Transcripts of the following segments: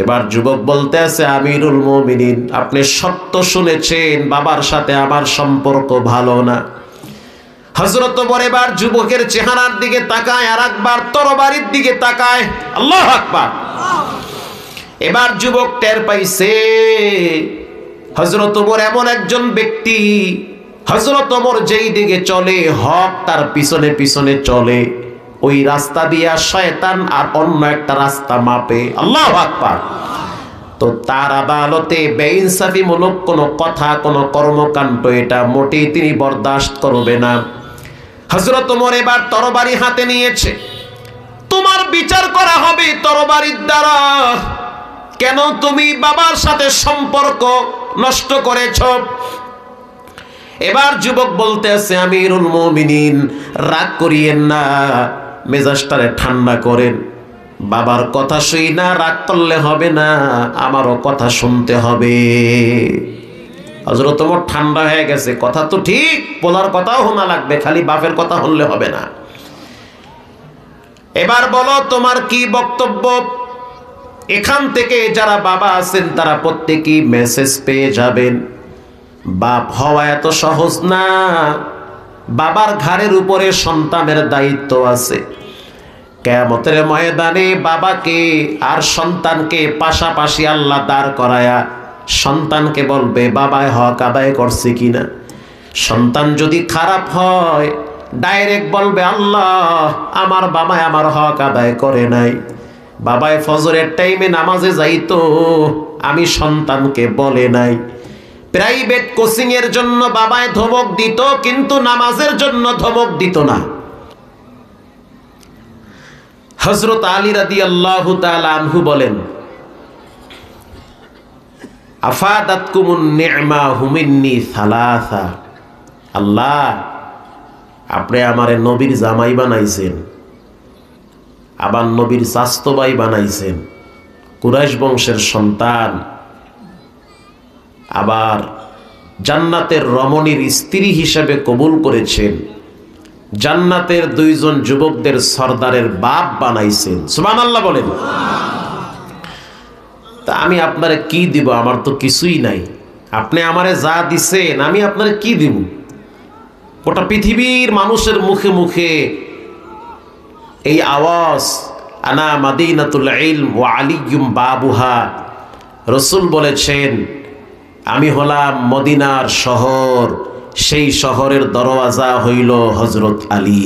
এবার যুবক বলতে আছে, আমিরুল মুমিনিন, আপনি সত্য শুনেছেন, বাবার সাথে আমার সম্পর্ক ভালো না। হযরত ওমর এবার যুবকের চেহারার দিকে তাকায়, আর একবার তরবারির দিকে তাকায়। আল্লাহু আকবার। এবার যুবক টের পাইছে হযরত ওমর এমন একজন ব্যক্তি, হযরত ওমর যেই দিকে চলে হক তার পিছনে পিছনে চলে, ওই রাস্তা দিয়া শয়তান আর অন্য একটা রাস্তা মাপে। আল্লাহু আকবার। তো তার আদালতে বেইনসাফিমূলক কোনো কথা, কোনো কর্মকাণ্ড এটা মোটেই তিনি বরদাস্ত করবে না। হযরত ওমর এবার তরবারি হাতে নিয়েছে। তোমার বিচার করা হবে তরবারির দ্বারা। কেন তুমি বাবার সাথে সম্পর্ক নষ্ট করেছ? এবার যুবক বলতে আছে, আমিরুল মুমিনিন, রাগ করিয়েন না, মেজাজটারে ঠান্ডা করেন। বাবার কথা শুই না রাগ করলে হবে না, আমারও কথা শুনতে হবে। হযরত ওমর ঠান্ডা হয়ে গেছে, কথা তো ঠিক, পোলার কথাও শোনা লাগবে, খালি বাপের কথা শুনলে হবে না। এবার বলো তোমার কি বক্তব্য? এখান থেকে যারা বাবা আছেন তারা প্রত্যেকেই মেসেজ পেয়ে যাবেন। বাপ হওয়া এত সহজ না। বাবার ঘাড়ের উপরে সন্তানের দায়িত্ব আছে। কিয়ামতের ময়দানে বাবাকে আর সন্তানকে পাশাপাশি আল্লাহ দাঁড় করায়া সন্তানকে বলবে, বাবায় হক আদায় করছে কিনা। সন্তান যদি খারাপ হয় ডাইরেক্ট বলবে, আল্লাহ আমার বাবায় আমার হক আদায় করে নাই। বাবায় ফজরের টাইমে নামাজে যাইতো, আমি সন্তানকে বলে নাই। প্রাইভেট কোচিং এর জন্য বাবায় ধমক দিত, কিন্তু নামাজের জন্য ধমক দিত না। হযরত আলী রাদিয়াল্লাহু তাআলা আনহু বলেন, আফাদাতকুমুন নি'মাহু মিন্নি সালাসা। আল্লাহ আপনি আমারে নবীর জামাই বানাইছেন, আবার নবীর চাচতো ভাই বানাইছেন, কুরাইশ বংশের সন্তান, আবার জান্নাতের রমণীর স্ত্রী হিসেবে কবুল করেছেন, জান্নাতের দুইজন যুবকদের সর্দারের বাপ বানাইছেন। সুবহানাল্লাহ বলেন। তা আমি আপনারে কি দিব? আমার তো কিছুই নাই। আপনি আমারে যা দিছেন আমি আপনারে কি দিব? গোটা পৃথিবীর মানুষের মুখে মুখে এই আওয়াজ, আনা মাদিনাতুল ইলম ওয়া আলিয়্যুম বাবুহা। রাসূল বলেছেন, আমি হলাম মদিনার শহর, সেই শহরের দরওয়াজা হইল হযরত আলী।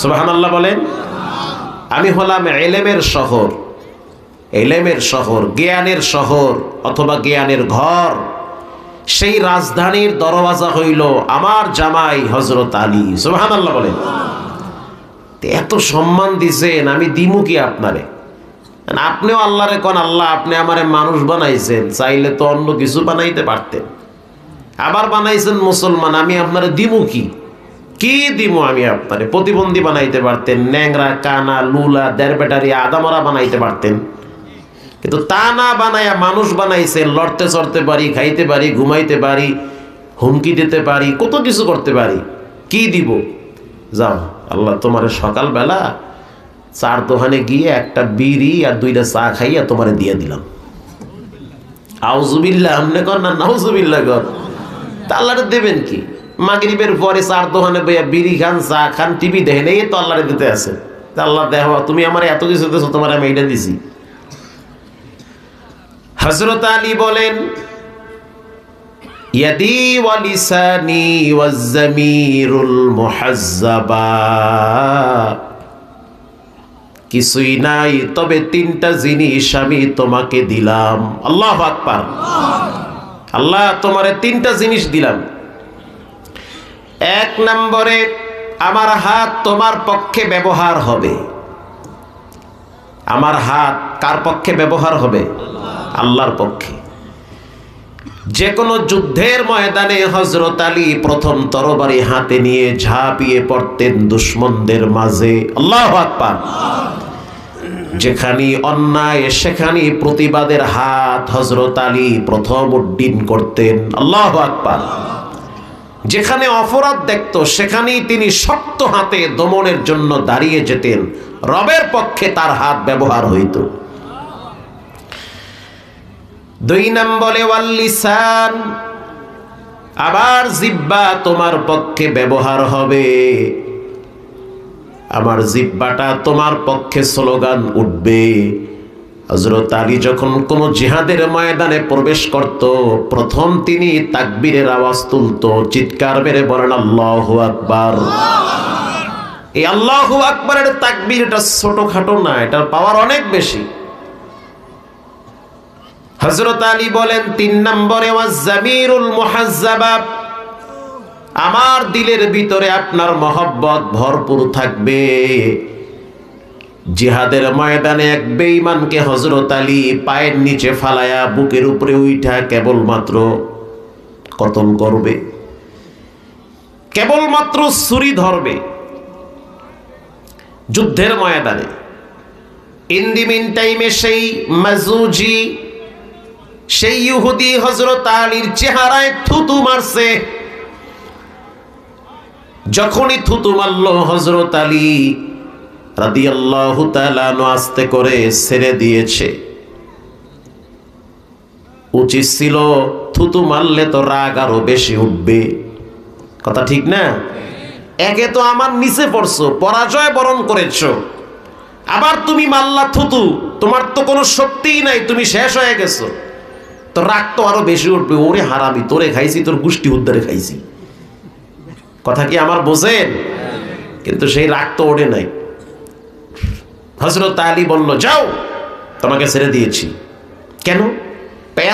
সুবহানাল্লাহ বলেন। আমি হলাম ইলমের শহর, ইলমের শহর, জ্ঞানের শহর অথবা জ্ঞানের ঘর, সেই রাজধানীর দরওয়াজা হইল আমার জামাই হযরত আলী। সুবহানাল্লাহ বলেন। এত সম্মান দিছেন, আমি দিমু কি আপনারে? আপনিও আল্লাহরে কোন, আল্লাহ আপনি আমারে মানুষ বানাইছেন, চাইলে তো অন্য কিছু বানাইতে পারতেন, আবার বানাইছেন মুসলমান, আমি আপনারে দিমু কি? কি দিমু আমি আপনারে? প্রতিবন্ধী বানাইতে পারতেন, ন্যাংরা কানা লুলা দেড় ব্যাটারি আদামরা বানাইতে পারতেন, কিন্তু তা না বানাইয়া মানুষ বানাইছেন। লড়তে চড়তে পারি, খাইতে পারি, ঘুমাইতে পারি, হুমকি দিতে পারি, কত কিছু করতে পারি। কি দিব? যাও, আল্লাহ তোমারে সকালবেলা চার দোকানে গিয়ে একটা বিড়ি আর দুইটা চা খাইয়া তোমারে দিয়ে দিলাম। আউযুবিল্লাহ, আমনে কর না নাউযুবিল্লাহ কর। তা আল্লাহরে দেবেন কি? মাগরিবের পরে চার দোকানে বইয়া বিড়ি খান, চা খান, টিভি দেখেন, এই তো আল্লাহরে দিতে আছে। তা আল্লাহ দেখো তুমি আমার এত কিছু দিয়েছো, তোমার আমি এইটা দিছি। হযরত আলী বলেন, ইয়াদি ওয়া লিসানি ওয়াজ জামিরুল মুহাজ্জাবা। কিছুই নাই, তবে তিনটা জিনিস আমি তোমাকে দিলাম। আল্লাহু আকবার। আল্লাহ তোমারে তিনটা জিনিস দিলাম। এক নম্বরে, আমার হাত তোমার পক্ষে ব্যবহার হবে। আমার হাত কার পক্ষে ব্যবহার হবে? আল্লাহর পক্ষে। যে কোনো যুদ্ধের ময়দানে হযরত আলী প্রথম তরবারি হাতে নিয়ে ঝাঁপিয়ে পড়তেন দুশমনদের মাঝে। আল্লাহু আকবার। যেখানে অন্যায় সেখানে প্রতিবাদের হাত হযরত আলী প্রথম উড্ডীন করতেন। আল্লাহু আকবার। যেখানে অপরাধ দেখত সেখানেই তিনি শক্ত হাতে দমনের জন্য দাঁড়িয়ে যেতেন। রবের পক্ষে তার হাত ব্যবহার হইত। দুই নম্বরে ওয়াল লিসান, আবার জিহ্বা তোমার পক্ষে ব্যবহার হবে। আমার জিহ্বাটা তোমার পক্ষে স্লোগান উঠবে। হযরত আলী যখন কোন জিহাদের ময়দানে প্রবেশ করত, প্রথম তিনি তাকবীরের আওয়াজ তুলত, চিৎকার মেরে বলেন আল্লাহু আকবার। এই আল্লাহু আকবারের তাকবীরটা ছোটখাটো না, এটার পাওয়ার অনেক বেশি। হযরত আলী বলেন ৩ নম্বরে ওয়াজ-জামিরুল মুহাজ্জাবা, আমার দিলের ভিতরে আপনার মহব্বত ভরপুর থাকবে। জিহাদের ময়দানে এক বেঈমানকে হযরত আলী পায়ের নিচে ফালায়া বুকের উপরে উঠা কেবলমাত্র কতল করবে, কেবলমাত্র ছুরি ধরবে যুদ্ধের ময়দানে। ইন দি মিন টাইমে সেই মাজুজি, সেই ইহুদি হযরত আলীর চেহারায় থুতু মারছে। যখনই থুতু মারল হযরত আলী রাদিয়াল্লাহু তাআলা আস্তে করে ছেড়ে দিয়েছে। উচিত ছিল থুতু মারলে তো রাগ আরো বেশি উঠবে, কথা ঠিক না? একে তো আমার নিচে পড়ছো, পরাজয় বরণ করেছো, আবার তুমি মারলা থুতু, তোমার তো কোনো শক্তিই নাই, তুমি শেষ হয়ে গেছো, তো রাগ তো আরো বেশি উঠবে। ওরে হারামি, তোরে খাইছি, তোর গোষ্ঠী উদ্ধারে খাইছি, কথা কি আমার বোঝেন? কিন্তু সেই রাগ তো ওঠে নাই। হযরত আলী বলল, যাও, তোমাকে ছেড়ে দিয়েছি। কেন?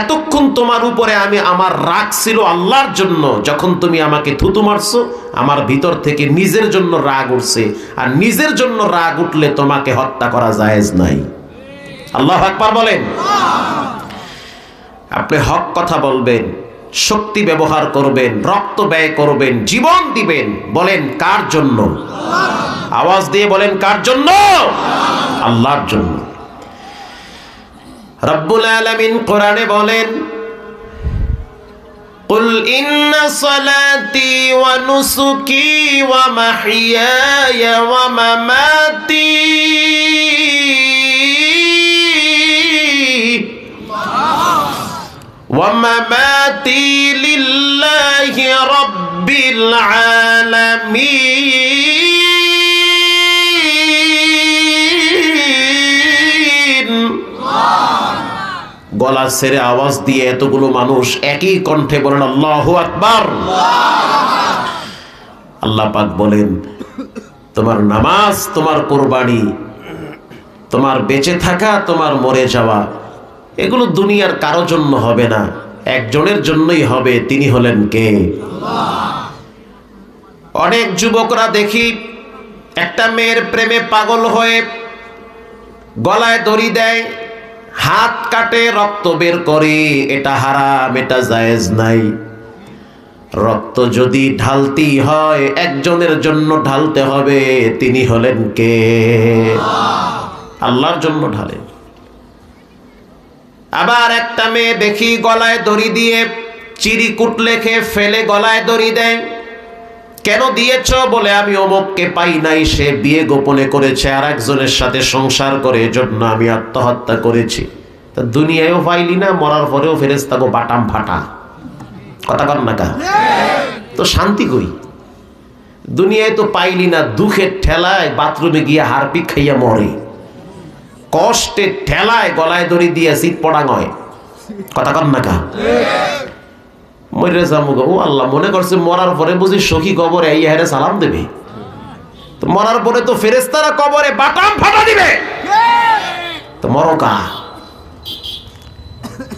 এতক্ষণ তোমার উপরে আমি, আমার রাগ ছিল আল্লাহর জন্য। যখন তুমি আমাকে থুতু মারছো, আমার ভিতর থেকে নিজের জন্য রাগ উঠছে, আর নিজের জন্য রাগ উঠলে তোমাকে হত্যা করা জায়েজ নাই। আল্লাহু আকবার বলেন। আপনি হক কথা বলবেন, শক্তি ব্যবহার করবেন, রক্ত ব্যয় করবেন, জীবন দিবেন, বলেন কার জন্য? আওয়াজ দিয়ে বলেন কার জন্য? আল্লাহর জন্য। রব্বুল আলামিন কোরআনে বলেন, কুল ইন্না সালাতি ওয়া নুসুকি ওয়া মাহইয়ায়া ওয়া মামাতি وَمَمَاتِي لِلَّهِ رَبِّ الْعَالَمِينَ। গলা ছেড়ে আওয়াজ দিয়ে এতগুলো মানুষ একই কণ্ঠে বলেন আল্লাহু আকবার। আল্লাহ পাক বলেন, তোমার নামাজ, তোমার কুরবানি, তোমার বেঁচে থাকা, তোমার মরে যাওয়া, এগুলো দুনিয়ার কারো জন্য হবে না, একজনের জন্যই হবে, তিনি হলেন কে? অনেক যুবকরা দেখি একটা মেয়ের প্রেমে পাগল হয়ে গলায় দড়ি দেয়, হাত কাটে, রক্ত বের করে, এটা হারাম, এটা জায়েজ নাই। রক্ত যদি ঢালতেই হয় একজনের জন্য ঢালতে হবে, তিনি হলেন কে? আল্লাহর জন্য ঢালে। আবার একটা মেয়ে দেখি গলায় দড়ি দিয়ে চিরিকুট লেখে ফেলে গলায় দড়ি দেয়। কেন দিয়েছ? বলে আমি অমুককে পাই নাই, সে বিয়ে গোপনে করেছে, আর একজনের সাথে সংসার করে, এজন্য আমি আত্মহত্যা করেছি। তা দুনিয়ায়ও পাইলি না, মরার পরেও ফেরেশতাকে বাটাম ফাটা, কথা কর না কা? তো শান্তি কই? দুনিয়ায় তো পাইলি না, দুঃখের ঠেলায় বাথরুমে গিয়ে হারপিক খাইয়া মরে, কষ্টের ঠেলায় গলায় দড়ি দিয়ে শীত পড়াং হয়, কথা কর না কা? মরে যাবো গো, ও আল্লাহ, মনে করছে মরার পরে বুঝি সখী কবরে এই হেরে সালাম দেবে, তো মরার পরে তো ফেরেশতারা কবরে বাটাম ফাটা দিবে, তো মরকা।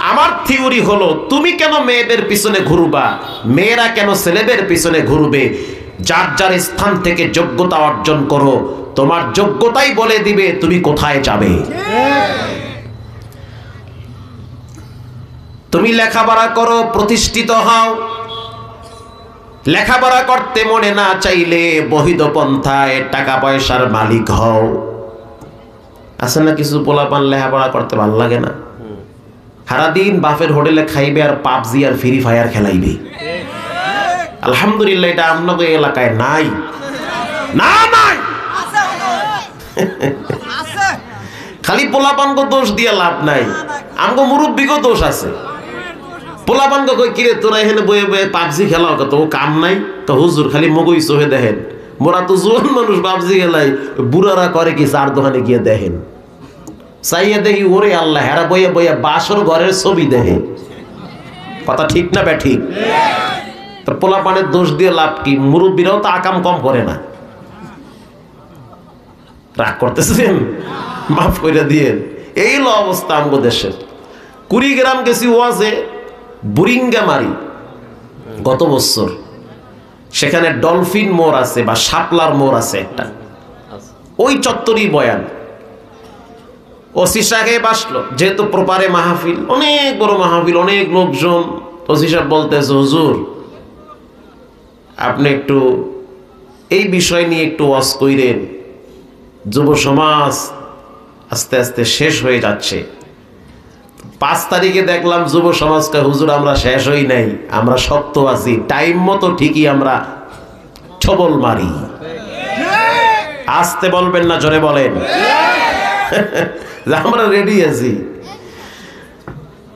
আমার থিওরি হলো, তুমি কেন মেয়েদের পিছনে ঘুরবা, মেয়েরা কেন ছেলেদের পিছনে ঘুরবে? যার যার স্থান থেকে যোগ্যতা অর্জন করো, তোমার যোগ্যতাই বলে দিবে তুমি কোথায় যাবে। তুমি লেখাপড়া করো, প্রতিষ্ঠিত হও, লেখাপড়া করতে মনে না চাইলে বহিদ পন্থায় টাকা পয়সার মালিক হও। আছে না কিছু পোলাপান লেখাপড়া করতে ভাল লাগে না, সারাদিন বাপের হোটেলে খাইবে আর পাবজি আর ফ্রি ফায়ার খেলাইবে। আলহামদুলিল্লাহ, এটা আপনাদের এলাকায় নাই, না নাই। খালি পোলাপানকে দোষ দিয়ে লাভ নাই, আমগো মুরব্বিকেও দোষ আছে। পোলাপানকে কই কিরে তোরা এখানে বয়ে বয়ে পাবজি খেলাও, কত কাম নাই? তো হুজুর খালি মগই চোখে দেখেন, মোরা তো জোয়ান মানুষ পাবজি খেলাই, বুড়ারা করে কি চার দোকানে গিয়ে দেখেন, চাইয়া দেখি ওরে আল্লাহ হেরা বইয়া বইয়া বাসর ঘরের ছবি দেখে। কথা ঠিক না ঠিক? তো পোলাপানের দোষ দিয়ে লাভ কি? মুরব্বীরাও তো আকাম কম করে না। রাগ করতেছেন, মাফ করে দিয়ে। এই হলো অবস্থা আমগো দেশের। কুড়িগ্রাম গেছি ওয়াজে, বুরিঙ্গামারি গত বছর, সেখানে ডলফিন মোড় আছে বা শাপলার মোড় আছে একটা, ওই চত্বরই বয়ান। ওসি সাহেব আসলো, যেহেতু প্রপারে মাহফিল, অনেক বড় মাহফিল, অনেক লোকজন। ওসি সাহেব বলতেছে, হুজুর আপনি একটু এই বিষয় নিয়ে একটু ওয়াজ কইরেন, যুব সমাজ আস্তে আস্তে শেষ হয়ে যাচ্ছে। 5 তারিখে দেখলাম যুব সমাজকে, হুজুর আমরা শেষ হই নাই, আমরা শক্ত আছি, টাইম মতো ঠিকই আমরা ছবল মারি। আসতে বলবেন না, জোরে বলেন আমরা রেডি আছি।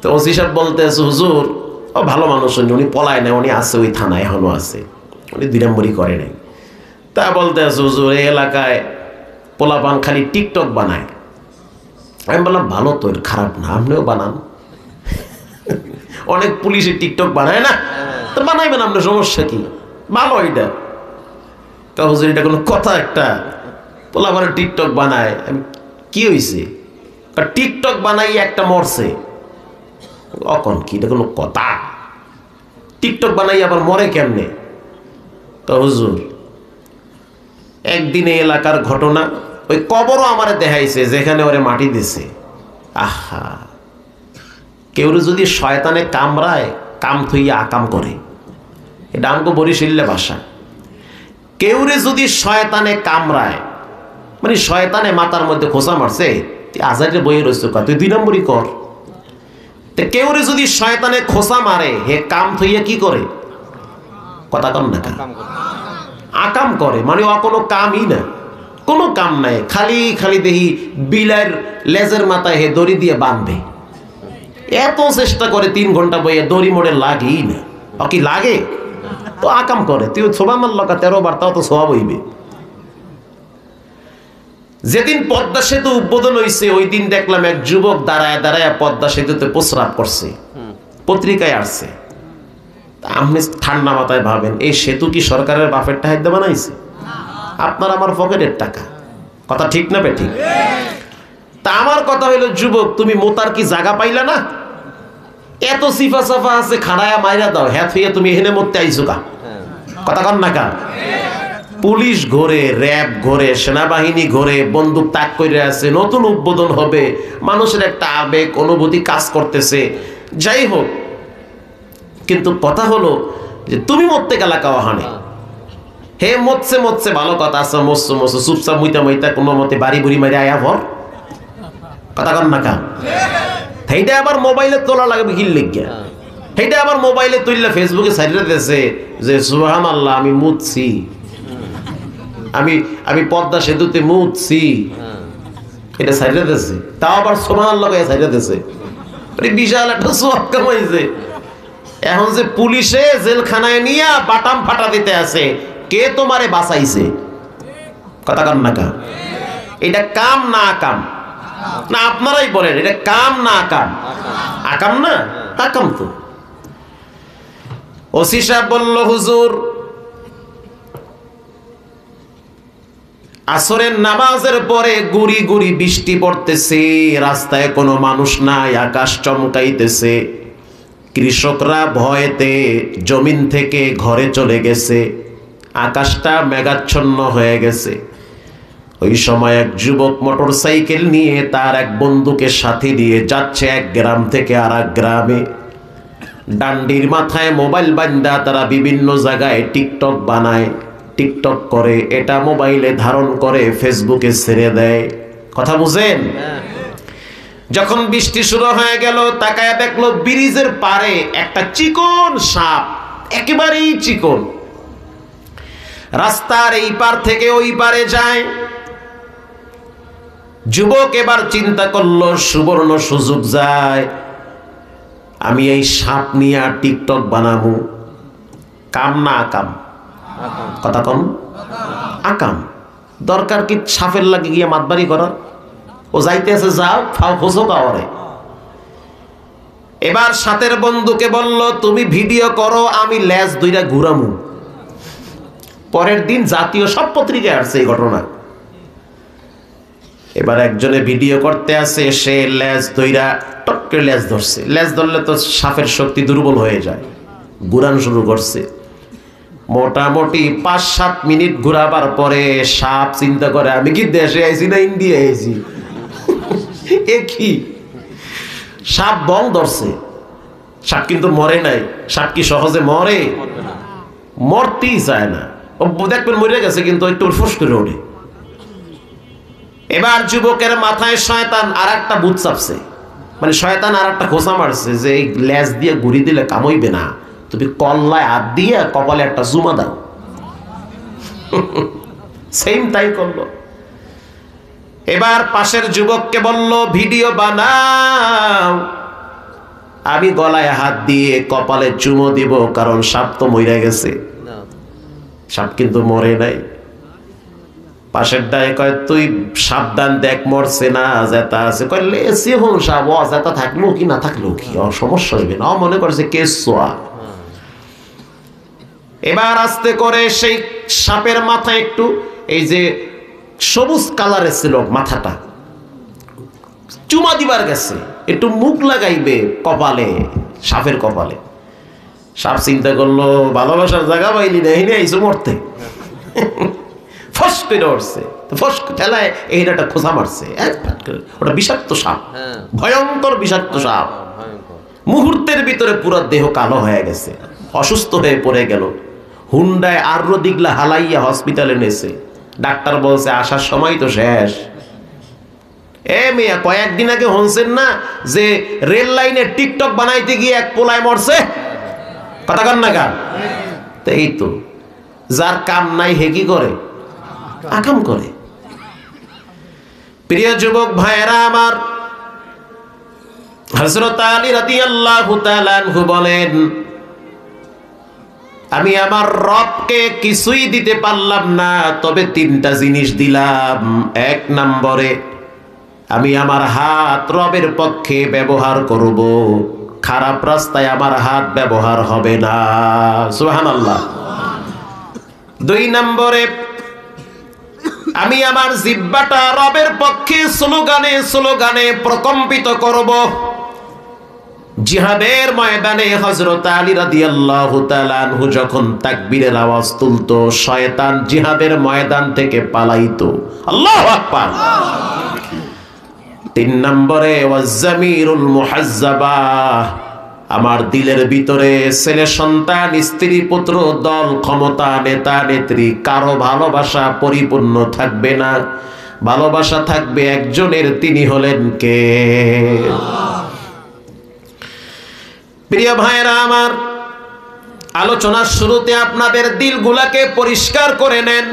তো ওসি সাহেব বলতেছে, হুজুর ও ভালো মানুষ, উনি পলায় না, উনি আছে ওই থানায়, এখনো আছে, উনি 2 নম্বরই করে নাই। তা বলতেছে, হুজুর এই এলাকায় পোলাপান খালি টিকটক বানায়। আমি বললাম ভালো তো, খারাপ না, আপনিও বানান। অনেক পুলিশে টিকটক বানায় না, তো বানাইবেন আপনার, সমস্যা কি? ভালো এটা। তা হুজুর এটা কোনো কথা? একটা পোলাপানের টিকটক বানায়, কি হয়েছে? টিকটক বানাই একটা মরছে। অকন কি এটা কোনো কথা? টিকটক বানাই আবার মরে কেমনে? তো হুজুর একদিন এই এলাকার ঘটনা, ওই কবরও আমারে দেখাইছে যেখানে ওরে মাটি দিছে। আহা, কেউ যদি শয়তানে কামড়ায়, কাম থইয়া আকাম করে, এটা আমাকে বরিশালে ভাষা। কেউরে যদি শয়তানে কামড়ায়, মানে শয়তানে মাথার মধ্যে খোঁচা মারছে, তুই আজারে বইয়ে রয়েছে, তুই 2 নম্বরই কর। কেউরে যদি শয়তানে খোঁচা মারে, হে কাম থইয়া কি করে? কথা কম না, আকাম করে, মানে ও কোনো কামই না, কোনো কাম নাই, খালি খালি দেখি বিলার লেজের মাথায় হে দড়ি দিয়ে বাঁধবে। এত চেষ্টা করে 3 ঘন্টা বইয়ে, দড়ি মোড়ে লাগেই না। কি লাগে? তো আকাম করে। তুই ছোবা মারল 13 বার, তাও তো সব হইবে। যেদিন পদ্মা সেতু উদ্বোধন হয়েছে, ওই দিন দেখলাম এক যুবক দাঁড়ায় দাঁড়ায় পদ্মা সেতুতে প্রস্রাব করছে, পত্রিকায় আসছে। আপনি ঠান্ডা মাথায় ভাবেন, এই সেতু কি সরকারের বাপের টাকা বানাইছে? আপনার আমার পকেটের টাকা। কথা ঠিক না ঠিক? তা আমার কথা হইল, যুবক তুমি মোতার কি জায়গা পাইলা না? এত সিফা সাফা আছে, খাড়ায়া মাইরা দাও, হ্যাঁ হইয়া তুমি এখানে মরতে আইছো কা? কথা কন না কা? পুলিশ ঘোরে, র্যাব ঘোরে, সেনাবাহিনী ঘোরে, বন্দুক তাক করে আছে, নতুন উদ্বোধন হবে, মানুষের একটা আবেগ অনুভূতি কাজ করতেছে। যাই হোক, কিন্তু কথা হলো যে তুমি মরতে গেলা কাওয়াহানে, হে মরছে মরছে ভালো কথা আছে, মরছো মরছো, চুপচাপ মুইতা মুইতা কোনো মতে বাড়ি বুড়ি মারি আয়া ভর। কথা কন না কা? সেইটা আবার মোবাইলে তোলা লাগবে কি লিখিয়া, সেইটা আবার মোবাইলে তুললে ফেসবুকে ছাড়িয়ে দিয়েছে যে সুবহানাল্লাহ আমি মুতছি, আমি পদ্মা সেতুতে মুতছি, এটা ছাড়িয়ে দিয়েছে। তাও আবার সুবহানাল্লাহ ছাড়িয়ে দিয়েছে, বিশাল একটা সওয়াব কামাইছে। এখন যে পুলিশে জেলখানায় নিয়ে বাটাম ফাটা দিতে আছে, কে তোমারে বাঁচাইছে? কথা কন না কা? এটা কাম না আকাম? না আপনারাই বলেন, এটা কাম না আকাম? আকাম না, আকাম তো। ওসি সাহেব বলল, হুজুর আসরের নামাজের পরে গুড়ি গুড়ি বৃষ্টি পড়তেছে, রাস্তায় কোনো মানুষ নাই, আকাশ চমকাইতেছে, কৃষকরা ভয়েতে জমিন থেকে ঘরে চলে গেছে, আকাশটা মেঘাচ্ছন্ন হয়ে গেছে। ওই সময় এক যুবক মোটর সাইকেল নিয়ে তার এক বন্ধুকে সাথে নিয়ে যাচ্ছে এক গ্রাম থেকে আর এক গ্রামে। ডান্ডির মাথায় মোবাইল বান্ধা তারা বিভিন্ন জায়গায় টিকটক বানায়, টিকটক করে, এটা মোবাইলে ধারণ করে ফেসবুকে ছেড়ে দেয়। কথা বুঝেন? যখন বৃষ্টি শুরু হয়ে গেল, তাকায় দেখলো ব্রিজের পারে একটা চিকন সাপ, একেবারেই চিকন, রাস্তার এই পার থেকে ওই পারে যায়। যুবক এবার চিন্তা করলো সুবর্ণ সুযোগ যায়, আমি এই সাপ নিয়ে টিকটক বানাবো। কাম না আকাম? কথা কম। আকাম। দরকার কি সাপের লাগে গিয়ে মাতবাড়ি করার? ও যাইতে আছে যাও, ফাও ফোসো কাওয়ারে। এবার সাথের বন্ধুকে বলল তুমি ভিডিও করো, আমি লেজ দুইটা ঘুরামু। পরের দিন জাতীয় সব পত্রিকায় আসছে এই ঘটনা। এবার একজনে ভিডিও করতে আসে, সে লেজ দইরা টপকে লেজ ধরছে। লেজ ধরলে তো সাপের শক্তি দুর্বল হয়ে যায়, ঘুরান শুরু করছে। মোটামুটি 5-7 মিনিট ঘুরাবার পরে সাপ চিন্তা করে আমি কি দেশে আইছি না ইন্ডিয়া আইছি। এ কি সাপ বং ধরছে। সাপ কিন্তু মরে নাই। সাপ কি সহজে মরে? মরতেই চায় না। ও দেখবেন মরে গেছে কিন্তু একটু ফুস করে ওঠে। এবার যুবকের মাথায় শয়তান আর একটা ভূত চাপছে, মানে শয়তান আর একটা খোঁচা মারছে যে এই লেজ দিয়ে ঘুরি দিলে কামইবে না, তুমি কল্লায় হাত দিয়ে কপালে একটা জুমা দাও। সেম তাই করলো। এবার পাশের যুবককে বলল ভিডিও বানাও, আমি গলায় হাত দিয়ে কপালে চুমো দিব, কারণ সাপ তো মরে গেছে। সাপ কিন্তু মরে নাই। পাশের ডায়ে কয় তুই সাবধান, দেখ মরছে না, জেতা আছে। কয় লেসি হোক সাপ, ও জেতা থাকলেও কি না থাকলেও কি, সমস্যা হইবে না। মনে করছে কেস সোয়া। এবার আস্তে করে সেই সাপের মাথা একটু এই যে সবুজ কালারের ছিল মাথাটা, চুমা দিবার গেছে, একটু মুখ লাগাইবে কপালে, সাপের কপালে। সাপ চিন্তা করলো ভালোবাসার জায়গা পাইলি না, এই আইসো মরতে। ফস করে উঠছে, ফস ঠেলায় এই একটা খোঁচা মারছে। ওটা বিষাক্ত সাপ, ভয়ঙ্কর বিষাক্ত সাপ। মুহূর্তের ভিতরে পুরো দেহ কালো হয়ে গেছে, অসুস্থ হয়ে পড়ে গেল। হুন্ডায় আরো দিগলা হালাইয়া হসপিটালে নেছে। ডাক্তার বলছে আসার সময় তো শেষ। এ মেয়া, কয়েকদিন আগে শুনছেন না যে রেল লাইনে টিকটক বানাইতে গিয়ে এক পোলায় মরছে? কথা কন না কার? এই তো যার কাম নাই হে কি করে? আকাম করে। প্রিয় যুবক ভাইয়েরা আমার, হযরত আলী রাদিয়াল্লাহু তাআলা আনহু বলেন আমি আমার রবকে কিছুই দিতে পারলাম না, তবে 3টা জিনিস দিলাম। 1 নম্বরে আমি আমার হাত রবের পক্ষে ব্যবহার করব, খারাপ রাস্তায় আমার হাত ব্যবহার হবে না। সুবহানাল্লাহ। 2 নম্বরে আমি আমার জিহ্বাটা রবের পক্ষে স্লোগানে স্লোগানে প্রকম্পিত করব। জিহাদের ময়দানে হযরত আলী রাদিয়াল্লাহু তাআলা আনহু যখন তাকবীরের আওয়াজ তুলতো, শয়তান জিহাদের ময়দান থেকে পালাইতো। আল্লাহু আকবার। 3 নম্বরে ওয়াজ্জামিরুল মুহাজ্জাবা, আমার দিলের ভিতরে ছেলে সন্তান, স্ত্রী পুত্র, দল ক্ষমতা, নেতা নেত্রী, কারো ভালোবাসা পরিপূর্ণ থাকবে না। ভালোবাসা থাকবে একজনের, তিনি হলেন কে? প্রিয় ভাইরা আমার, আলোচনার শুরুতে আপনাদের দিলগুলাকে পরিষ্কার করে নেন।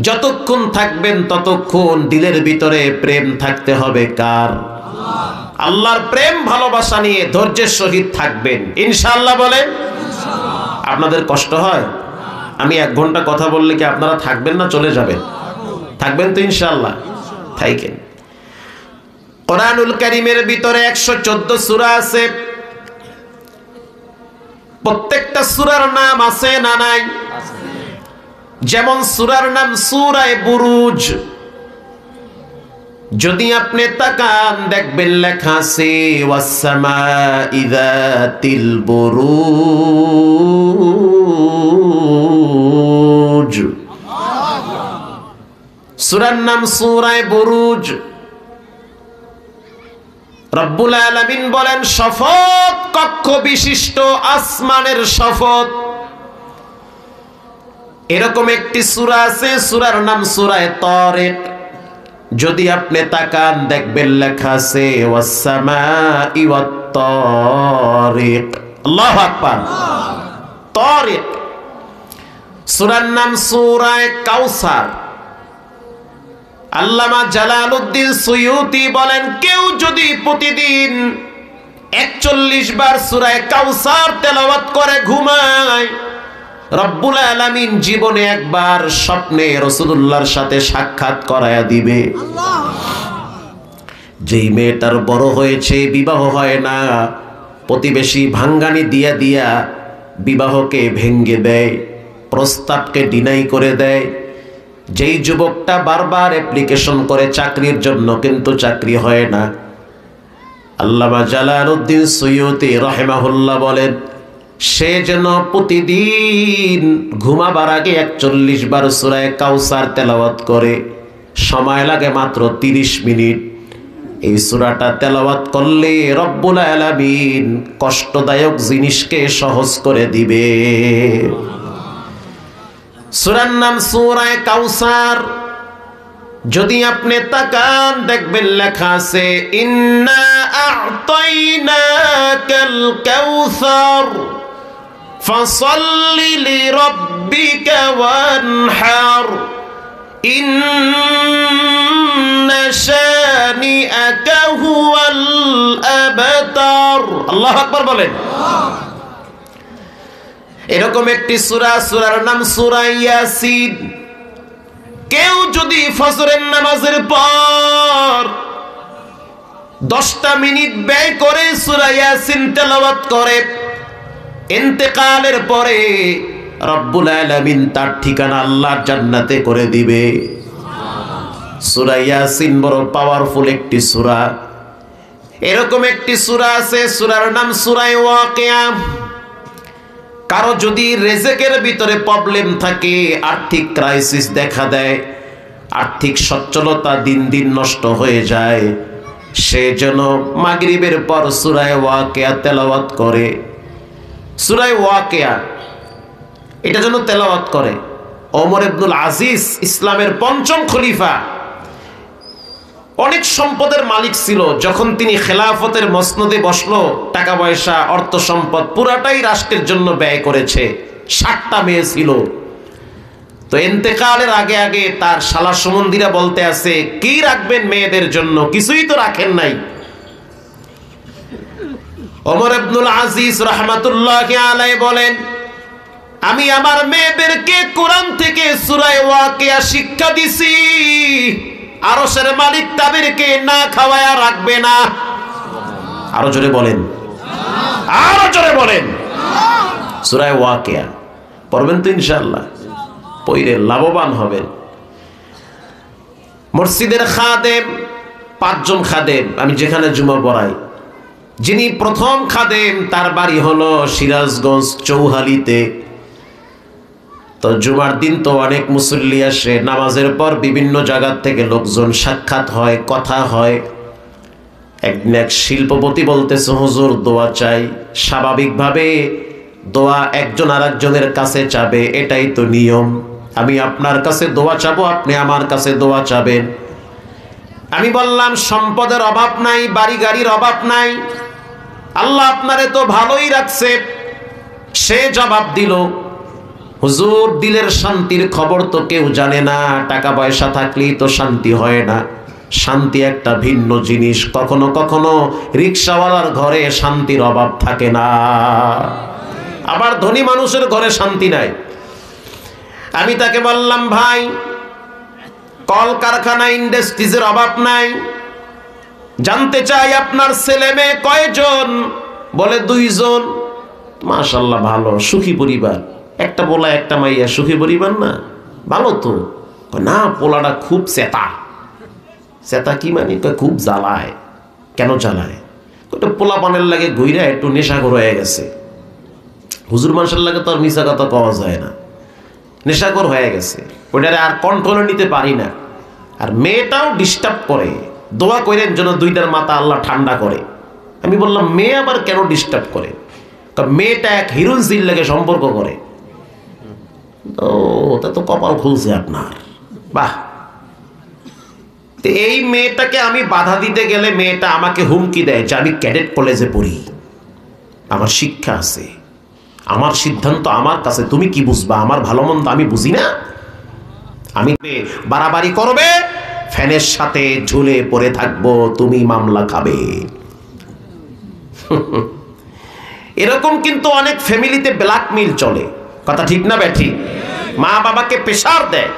যতক্ষণ থাকবেন ততক্ষণ দিলের ভিতরে প্রেম থাকতে হবে কার? আল্লাহর প্রেম ভালোবাসা নিয়ে ধৈর্যের সহিত থাকবেন ইনশাআল্লাহ। বলেন আপনাদের কষ্ট হয়? আমি 1 ঘন্টা কথা বললে কি আপনারা থাকবেন না চলে যাবেন? থাকবেন তো ইনশাআল্লাহ। থাকেন। কোরআনুল কারীমের ভিতরে 114 সূরা আছে। প্রত্যেকটা সূরার নাম আছে না নাই? যেমন সূরার নাম সূরা বুরুজ। যদি আপনি তাকান দেখবেন লেখা আছে ওয়াসসামাই যাতিল বুরুজ। সূরার নাম সূরা বুরুজ। রব্বুল আলামিন বলেন শপথ কক্ষ বিশিষ্ট আসমানের শপথ। এরকম একটি সূরা আছে, সূরার নাম সূরা তারিক। যদি আপনি তাকান দেখবেন লেখা আছে ওয়াসসামাই ওয়াত তারিক। আল্লাহু আকবার। তারিক। সূরার নাম সূরা কাউসার। আল্লামা জালালউদ্দিন সুয়ুতি বলেন, কেউ যদি প্রতিদিন 41 বার সূরা কাউসার তেলাওয়াত করে ঘুমায়, রব্বুল আলামিন জীবনে একবার স্বপ্নে রাসূলুল্লাহর সাথে সাক্ষাৎ করায়া দিবে। যেই মেয়েটার বড় হয়েছে, বিবাহ হয় না, প্রতিবেশী ভাঙ্গানি দিয়া দিয়া বিবাহকে ভেঙ্গে দেয়, প্রস্তাবকে ডিনাই করে দেয়। যেই যুবকটা বারবার অ্যাপ্লিকেশন করে চাকরির জন্য, কিন্তু চাকরি হয় না, আল্লামা জালালউদ্দিন সুয়ুতি রাহিমাহুল্লাহ বলেন, সে যেন প্রতিদিন ঘুমাবার আগে 41 বার সূরা কাউসার তেলাওয়াত করে। সময় লাগে মাত্র 30 মিনিট। এই সূরাটা তেলাওয়াত করলে রব্বুল আলামিন কষ্টদায়ক জিনিসকে সহজ করে দিবে। সূরার নাম সূরা কাউসার। যদি আপনি তাকান দেখবেন লেখা আছে, ইন্না আ'তাইনাকাল কাউসার ফাসাল্লি লিরাব্বিকা ওয়ানহার ইন্না শানিআকা হুয়াল আবতার। আল্লাহু আকবার বলেন। এরকম একটি সূরা, সূরার নাম সূরা ইয়াসিন। কেউ যদি ফজরের নামাজের পর 10টা মিনিট ব্যয় করে সূরা ইয়াসিন তেলাওয়াত করে, ইন্তেকালের পরে রব্বুল আলামিন তার ঠিকানা আল্লাহর জান্নাতে করে দিবে। সূরা ইয়াসিন বড় পাওয়ারফুল একটি সূরা। এরকম একটি সূরা আছে, সূরার নাম সূরা ওয়াকিয়া। কারো যদি রিজিকের ভিতরে প্রবলেম থাকে, আর্থিক ক্রাইসিস দেখা দেয়, আর্থিক সচ্ছলতা দিন দিন নষ্ট হয়ে যায়, সে যেন মাগরিবের পর সূরা ওয়াকিয়া তেলাওয়াত করে। সূরা ওয়াকিয়া এটা যেন তেলাওয়াত করে। ওমর ইবনুল আজিজ, ইসলামের ৫ম খলিফা, অনেক সম্পদের মালিক ছিল। যখন তিনি খেলাফতের মসনদে বসলো, টাকা পয়সা অর্থ সম্পদ পুরাটাই রাষ্ট্রের জন্য ব্যয় করেছে। 7টা মেয়ে ছিল। তো ইন্তেকালের আগে আগে তার শালা সুমন্দিরা বলতে আছে, কি রাখবেন মেয়েদের জন্য? কিছুই তো রাখেন নাই। ওমর ইবনুল আজিজ রাহমাতুল্লাহি আলাইহি বলেন, আমি আমার মেয়েদেরকে কোরআন থেকে সূরা ওয়াকিয়া শিক্ষা দিছি। আরশের মালিক তাদেরকে না খাওয়ায়া রাখবে না। আরো জোরে বলেন, আরো জোরে বলেন। সূরা ওয়াকিয়া পড়বেন তো ইনশাআল্লাহ, পড়ে লাভবান হবেন। মসজিদের খাদেম, 5 জন খাদেম আমি যেখানে জুমা পড়াই, যিনি প্রথম খাদেম তার বাড়ি হলো সিরাজগঞ্জ চৌহালিতে। তো জুমার দিন তো অনেক মুসল্লি আসে, নামাজের পর বিভিন্ন জায়গা থেকে লোকজন সাক্ষাৎ হয়, কথা হয়। একদিন এক শিল্পপতি বলতেছে, হুজুর দোয়া চাই। স্বাভাবিকভাবে দোয়া একজন আরেকজনের কাছে চাবে, এটাই তো নিয়ম। আমি আপনার কাছে দোয়া চাবো, আপনি আমার কাছে দোয়া চাবেন। আমি বললাম, সম্পদের অভাব নাই, বাড়ি গাড়ির অভাব নাই, আল্লাহ আপনারে তো ভালোই রাখছে। সে জবাব দিল, হুজুর দিলের শান্তির খবর তো কেউ জানে না। টাকা পয়সা থাকলেই তো শান্তি হয় না। শান্তি একটা ভিন্ন জিনিস। কখনো কখনো রিকশাওয়ালার ঘরে শান্তির অভাব থাকে না, আবার ধনী মানুষের ঘরে শান্তি নাই। আমি তাকে বললাম, ভাই কলকারখানা ইন্ডাস্ট্রিজের অভাব নাই, জানতে চাই আপনার ছেলে মেয়ে কয়জন? বলে 2 জন। মাশাআল্লাহ, ভালো, সুখী পরিবার। একটা পোলা একটা মাইয়া, সুখী পরিবার না? ভালো তো। না, পোলাটা খুব চেতা। চেতা কি মানে? খুব জ্বালায়। কেন জ্বালায়? ওটা পোলা পানের লাগে ঘুইরা একটু নেশাখোর হয়ে গেছে। হুজুর মানুষের লাগে তো আর মিশা কথা পাওয়া যায় না। নেশাখোর হয়ে গেছে, ওইটারে আর কন্ট্রোলে নিতে পারি না। আর মেয়েটাও ডিস্টার্ব করে। দোয়া করেন যেন 2টার মাথা আল্লাহ ঠান্ডা করে। আমি বললাম, মেয়ে আবার কেন ডিস্টার্ব করে? মেয়েটা এক হিরোইন জিল লাগে সম্পর্ক করে। তো ওটা তো কপাল খুলছে আপনার। বাহ। এই মেয়েটাকে আমি বাধা দিতে গেলে মেয়েটা আমাকে হুমকি দেয় যে আমি ক্যাডেট কলেজে পড়ি, আমার শিক্ষা আছে, আমার সিদ্ধান্ত আমার কাছে, তুমি কি বুঝবা? আমার ভালো মন্দ আমি বুঝি না? আমি বাড়াবাড়ি করবে, ফ্যানের সাথে ঝুলে পড়ে থাকবো, তুমি মামলা খাবে। এরকম কিন্তু অনেক ফ্যামিলিতে ব্ল্যাকমেইল চলে, কথা ঠিক না ব্যাঠি? মা বাবাকে প্রেসার দেয়।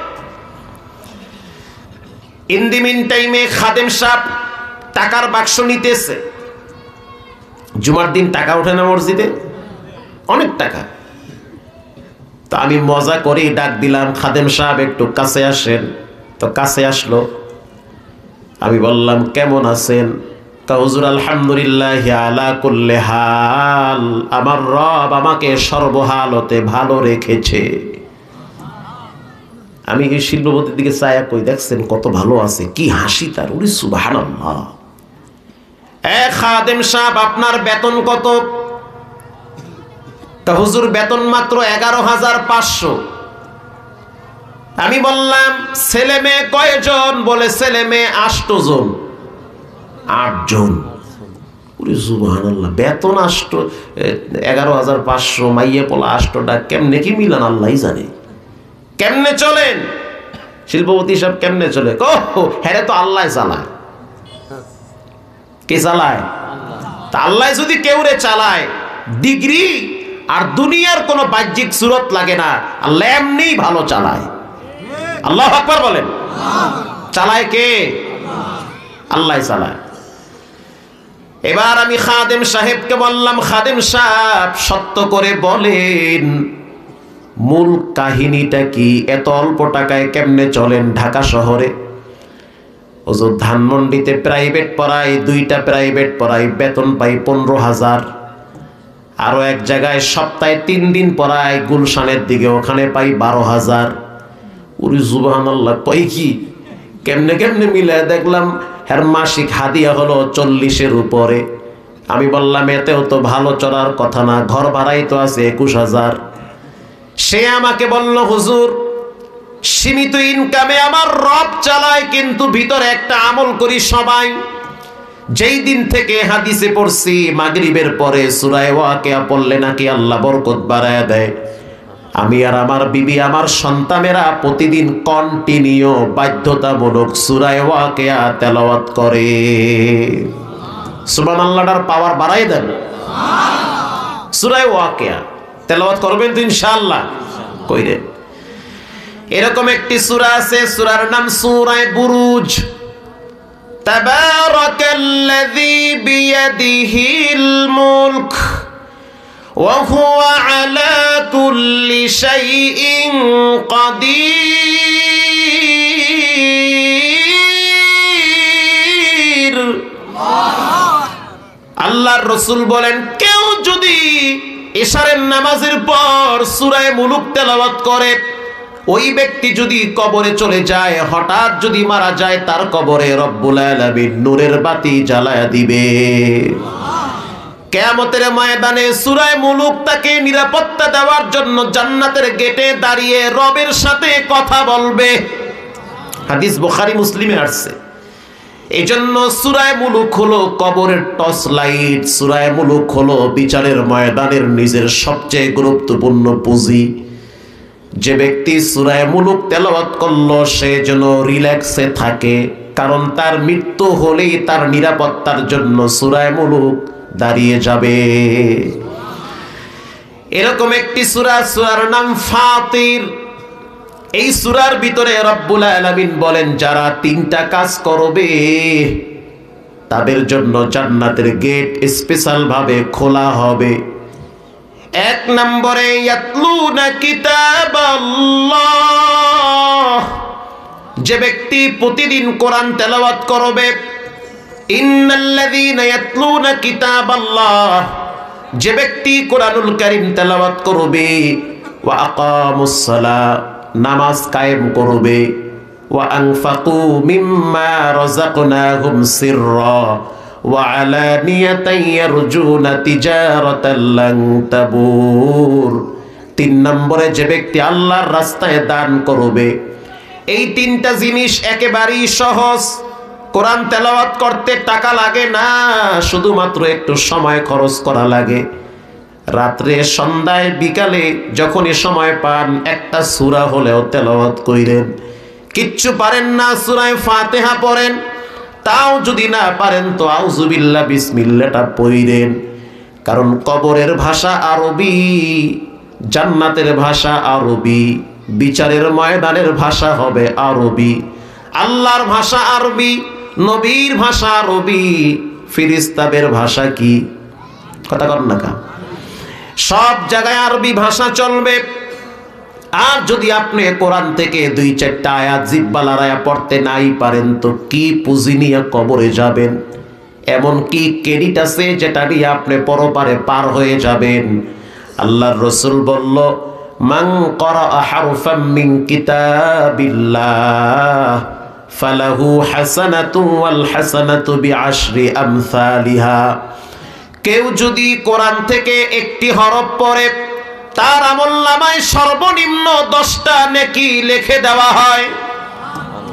ইন দি মিন টাইমে খাদেম সাহেব টাকার বাক্স নিতেছে। জুমার দিন টাকা ওঠে না মসজিদে, অনেক টাকা। তো আমি মজা করে ডাক দিলাম, খাদেম সাহেব একটু কাছে আসেন। তো কাছে আসলো। আমি বললাম, কেমন আছেন? হুজুর আলহামদুলিল্লাহ আলা কুল্লি হাল, আমার রব আমাকে সর্বহালতে ভালো রেখেছে। আমি এই শিল্পপতির দিকে চায়া কই, দেখছেন কত ভালো আছে, কি হাসি তার, ওরে সুবহানাল্লাহ। খাদেম সাহেব আপনার বেতন কত? হুজুর বেতন মাত্র 11,500। আমি বললাম, ছেলে মেয়ে কয়জন? বলে ছেলে মেয়ে 8 জন। 8 জন, ওরে সুবহানাল্লাহ। বেতন 11,500, মাইয়ে পোলা 8টা, কেমনে কি মিলান আল্লাহই জানে। কেমনে চলেন শিল্পপতি সব, কেমনে চলে? হ্যাঁ তো আল্লাহ চালায়। কে চালায়? তা আল্লাহ যদি কেউরে চালায়, ডিগ্রি আর দুনিয়ার কোনো বাহ্যিক সুরত লাগে না, আল্লাহ এমনিই ভালো চালায়। আল্লাহু আকবার বলেন। চালায় কে? আল্লাহ চালায়। এবার আমি খাদেম সাহেবকে বললাম, খাদেম সাহেব সত্য করে বলেন, মূল কাহিনীটা কি? এত অল্প টাকায় কেমনে চলেন ঢাকা শহরে? হুজুর ধানমন্ডিতে প্রাইভেট পড়াই, 2টা প্রাইভেট পড়াই, বেতন পাই 15,000। আরো এক জায়গায় সপ্তাহে 3 দিন পড়াই, গুলশানের দিকে, ওখানে পাই 12,000। উরি সুবহানাল্লাহ, কই কি কেমনে কেমনে মিলে দেখলাম এর মাসিক হাদিয়া হলো 40-এর উপরে। আমি বললাম, এতেও তো ভালো চলার কথা না, ঘর ভাড়াই তো আছে 21,000। সে আমাকে বলল, হুজুর সীমিত ইনকামে আমার রব চালায়, কিন্তু ভিতরে একটা আমল করি সবাই। যেই দিন থেকে হাদিসে পড়ছি মাগরিবের পরে সূরা ওয়াকিয়া পড়লে নাকি আল্লাহ বরকত বাড়ায় দেয়, আমি আর আমার বিবি, আমার সন্তানেরা প্রতিদিন কন্টিনিউ বাধ্যতামূলক সূরা ওয়াকিয়া তেলাওয়াত করে। সুবহানাল্লাহর পাওয়ার বাড়াই দেন। সূরা ওয়াকিয়া তেলাওয়াত করবেন তো ইনশাআল্লাহ? কইরে। এরকম একটি সূরা আছে, সূরার নাম সূরা বুরুজ। তাবারাকাল্লাযী বিয়াদিহিল মুলক ওয়া হুয়া আলা কুল্লি শাইইন কাদির। আল্লাহর রাসূল বলেন, কেউ যদি ইশারের নামাজের পর সূরা মুলক তেলাওয়াত করে, ওই ব্যক্তি যদি কবরে চলে যায়, হঠাৎ যদি মারা যায়, তার কবরে রব্বুল আলামিন নূরের বাতি জ্বালায়া দিবে। কিয়ামতের ময়দানে সূরা মুলক তাকে নিরাপত্তা দেওয়ার জন্য জান্নাতের গেটে দাঁড়িয়ে রবের সাথে কথা বলবে। হাদিস বুখারী মুসলিমে আসছে। এই জন্য সূরা মুলক হলো কবরের টর্চ লাইট, সূরা মুলক হলো বিচারের ময়দানের নিজের সবচেয়ে গুরুত্বপূর্ণ পুঁজি। যে ব্যক্তি সূরা মুলক তেলাওয়াত করলো, সে যেন রিল্যাক্সে থাকে, কারণ তার মৃত্যু হলেই তার নিরাপত্তার জন্য সূরা মুলক দাঁড়িয়ে যাবে। এরকম একটি সূরা, সূরার নাম ফাতির। এই সূরার ভিতরে রব্বুল আলামিন বলেন, যারা 3টা কাজ করবে তাদের জন্য জান্নাতের গেট স্পেশাল ভাবে খোলা হবে। 1 নম্বরে ইয়াতলুনা কিতাবাল্লাহ, যে ব্যক্তি প্রতিদিন কোরআন তেলাওয়াত করবে। ইন্নাল্লাযীনা ইয়াতলুনা কিতাবাল্লাহ, যে ব্যক্তি কোরআনুল কারীম তেলাওয়াত করবে। ওয়া আকামুস সালাহ, নামাজ কায়েম করবে। ওয়া আনফাকু মিম্মা রাযাকনাহুম সিররা ওয়া আলানিয়াতান ইয়ারজুনা তিজারাতাল লান তাবুর। 3 নম্বরে যে ব্যক্তি আল্লাহর রাস্তায় দান করবে। এই 3টা জিনিস একেবারেই সহজ। কোরআন তেলাওয়াত করতে টাকা লাগে না, শুধুমাত্র একটু সময় খরচ করা লাগে। রাত্রে, সন্ধ্যায়, বিকালে যখনই সময় পান একটা সূরা হলেও তেলাওয়াত কইরেন। কিচ্ছু পারেন না সূরা ফাতিহা পড়েন, তাও যদি না পারেন তো আউযুবিল্লাহ বিসমিল্লাহটা পড়েন। কারণ কবরের ভাষা আরবি, জান্নাতের ভাষা আরবি, বিচারের ময়দানের ভাষা হবে আরবি, আল্লাহর ভাষা আরবি, নবীর ভাষা আরবি, ফেরেশতাদের ভাষা কি? কথা কর না কা? সব জায়গায় আরবি ভাষা চলবে। আর যদি আপনি কোরআন থেকে 2-4টা আয়াত জিহ্বা লড়াইয়া পড়তে নাই পারেন তো কি পুঁজি নিয়ে কবরে যাবেন? এমন কি ক্রেডিট আছে যেটা দিয়ে আপনি পরপারে পার হয়ে যাবেন? আল্লাহর রাসূল বলল, মান ক্বারা হারফাম মিন কিতাবিল্লাহ ফালাহু হাসানাতু ওয়াল হাসানাতু বিআশরি আমসালিহা। কেউ যদি কোরআন থেকে একটি হরফ পড়ে তার আমলনামায় সর্বনিম্ন 10টা নেকি লিখে দেওয়া হয়।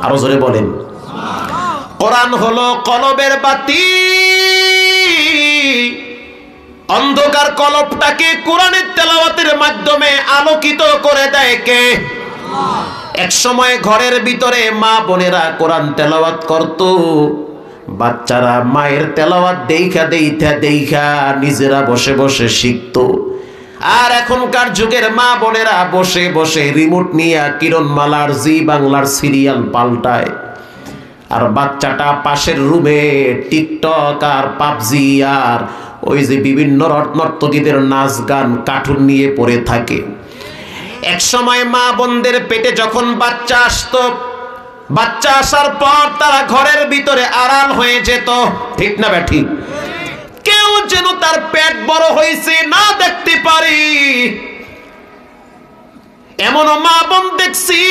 আরো জোরে বলেন। কোরআন হলো কলবের বাতি। অন্ধকার কলবটাকে কোরআনের তেলাওয়াতের মাধ্যমে আলোকিত করে দেয় কে? এক সময় ঘরের ভিতরে মা বোনেরা কোরআন তেলাওয়াত করত, বাচ্চারা মায়ের তেলাওয়াত দেখা নিজেরা বসে বসে শিখতো। আর এখনকার যুগের মা বোনেরা বসে বসে রিমোট নিয়ে কিরণমালার জি বাংলার সিরিয়াল পাল্টায়, আর বাচ্চাটা পাশের রুমে টিকটক আর পাবজি আর ওই যে বিভিন্ন নর্তকীদের নাচ গান কার্টুন নিয়ে পড়ে থাকে। এক সময় মা বোনদের পেটে যখন বাচ্চা আসতো, বাচ্চা আসার পর তারা ঘরের ভিতরে আড়াল হয়ে যেত, ঠিক না ব্যাঠিক? কেউ যেন তার পেট বড় হয়েছে না দেখতে পারি, এমন মা বোন দেখছি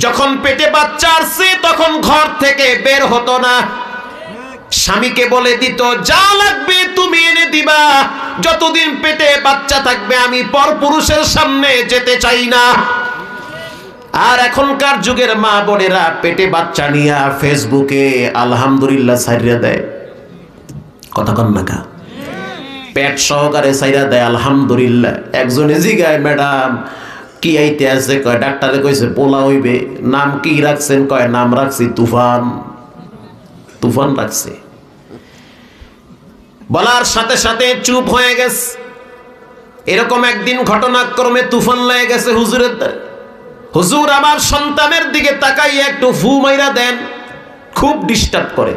যখন পেটে বাচ্চা আসছে তখন ঘর থেকে বের হতো না, স্বামীকে বলে দিত যা লাগবে তুমি এনে দিবা, যতদিন পেটে বাচ্চা থাকবে আমি পরপুরুষের সামনে যেতে চাই না। আর এখনকার যুগের মা বোনেরা পেটে বাচ্চা নিয়ে ফেসবুকে আলহামদুলিল্লাহ ছাইরা দেয়। কথা কন না কা? পেট সহকারে ছাইরা দেয় আলহামদুলিল্লাহ। একজনে জিগায়, ম্যাডাম কি আইতে আছে? কয় ডাক্তারে কইছে পোলা হইবে। নাম কি রাখছেন? কয় নাম রাখছি তুফান। তুফান রাখছে। বলার সাথে সাথে চুপ হয়ে গেছে। এরকম একদিন ঘটনাক্রমে তুফান লেগে গেছে হুজুরের দ্বারে। হুজুর আমার সন্তানের দিকে তাকাইয়ে একটু ফু মাইরা দেন, খুব ডিস্টার্ব করে।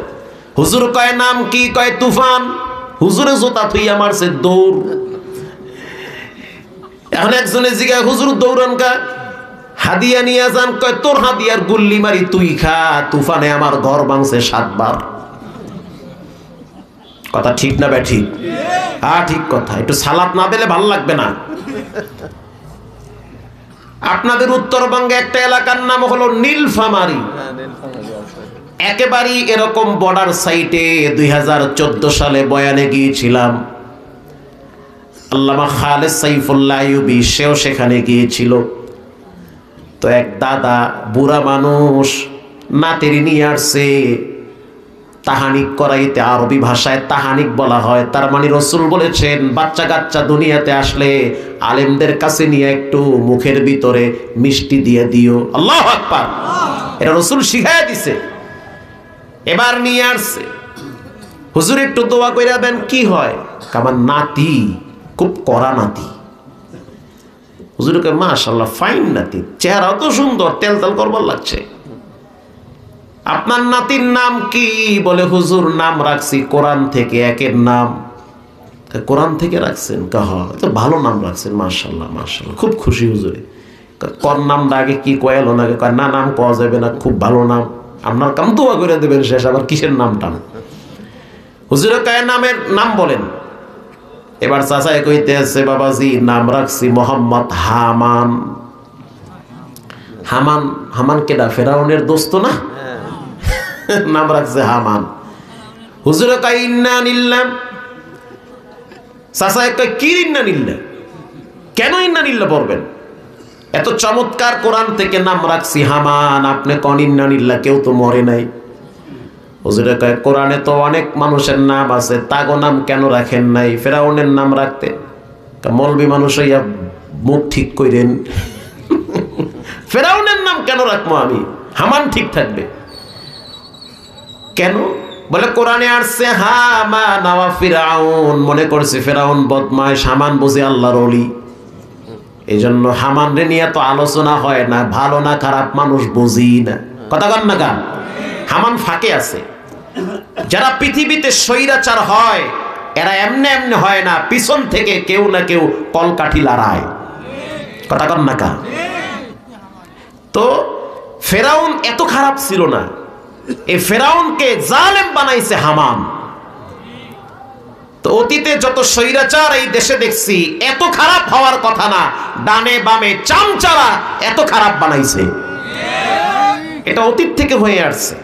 হুজুর কয় নাম কি? কয় তুফান। হুজুরে জোতা থুইয়া মারছে দৌড়। এখন একজনে জিগায় হুজুর দৌড়ান কা? হাদিয়া নিয়ে যান। কয় তোর হাদিয়ার গুল্লি মারি তুই খা, তুফানে আমার ঘর ভাঙছে 7 বার। কথা ঠিক না ব্যাঠিক? হ্যাঁ ঠিক কথা। একটু সালাত না দিলে ভালো লাগবে না। আপনাদের উত্তরবঙ্গে একটা এলাকার নাম হলো নীলফামারী। একেবারেই এরকম বর্ডার সাইটে 2014 সালে বয়ানে গিয়েছিলাম। আল্লামা খালেদ সাইফুল্লাহ আইয়ুবী সেও সেখানে গিয়েছিল। তো এক দাদা বুড়া মানুষ নাতেরি নিয়ে আসছে তাহানিক করাইতে। আরবি ভাষায় তাহানিক বলা হয়, তার মানে রসুল বলেছেন বাচ্চা কাচ্চা দুনিয়াতে আসলে আলেমদের কাছে নিয়ে একটু মুখের ভিতরে মিষ্টি দিয়ে দিও। আল্লাহু আকবার। এটা রসুল শিখাইয়া দিছে। এবার নিয়ে আসছে, হুজুর একটু দোয়া কইরা দেন। কি হয়? আমার নাতি খুব কড়া নাতি। হুজুরকে মাশাআল্লাহ ফাইন নাতি, চেহারাও তো সুন্দর, তেল তেল করবার লাগছে। আপনার নাতির নাম কি? বলে হুজুর নাম রাখছি কোরআন থেকে একের নাম। কোরআন থেকে রাখছেন? তো ভালো নাম রাখছেন, মাশাআল্লাহ মাশাআল্লাহ, খুব খুশি হুজুরে। কোন নামটা আগে কি কয়ালো না? না নাম পাওয়া যাবে না, খুব ভালো নাম, আপনার কাম দোয়া করে দেবেন শেষ, আবার কিসের নামটা? হুজুরে কয় নামের নাম বলেন। এবার চাচাই কইতে আছে বাবাজি নাম রাখছি মোহাম্মদ হামান। হামান? হামান কেডা? ফেরাউনের দোস্ত না? নাম রাখছে হামান। হুজুরে কয় ইন্না নিল্লাহ। চাচাই কয় কি ইন্না নিল্লাহ? কেন ইন্না নিল্লাহ পড়বেন? এত চমৎকার কোরআন থেকে নাম রাখছি হামান, আপনি কোন ইন্না নিল্লাহ? কেউ তো মরে নাই। হুজুরে কয় কোরআনে তো অনেক মানুষের নাম আছে, তাগো নাম কেন রাখেন নাই? ফেরাউনের নাম রাখতে। মৌলবি মানুষ হইয়া মুখ ঠিক কইরেন, ফেরাউনের নাম কেন রাখবো আমি? হামান ঠিক থাকবে কেন? বলে কোরআনে আসছে হামান ওয়া ফিরাউন, মনে করছে ফিরাউন বদমাইশ, হামান বুঝে আল্লাহর ওলি। এই জন্য হামান রে নিয়ে তো আলোচনা হয় না, ভালো না খারাপ মানুষ বুঝি না। কথা কন না গান? হামান ফাঁকে আছে। যারা পৃথিবীতে স্বৈরাচার হয় এরা এমনি এমনি হয় না, পিছন থেকে কেউ না কেউ কলকাঠি লড়ায়। কথা কন না কা? তো ফেরাউন এত খারাপ ছিল না, এই ফেরাউনকে জালেম বানাইছে হামান। তো অতীতে যত স্বৈরাচার এই দেশে দেখছি এত খারাপ হওয়ার কথা না, ডানে বামে চামচারা এত খারাপ বানাইছে, এটা অতীত থেকে হয়ে আসছে।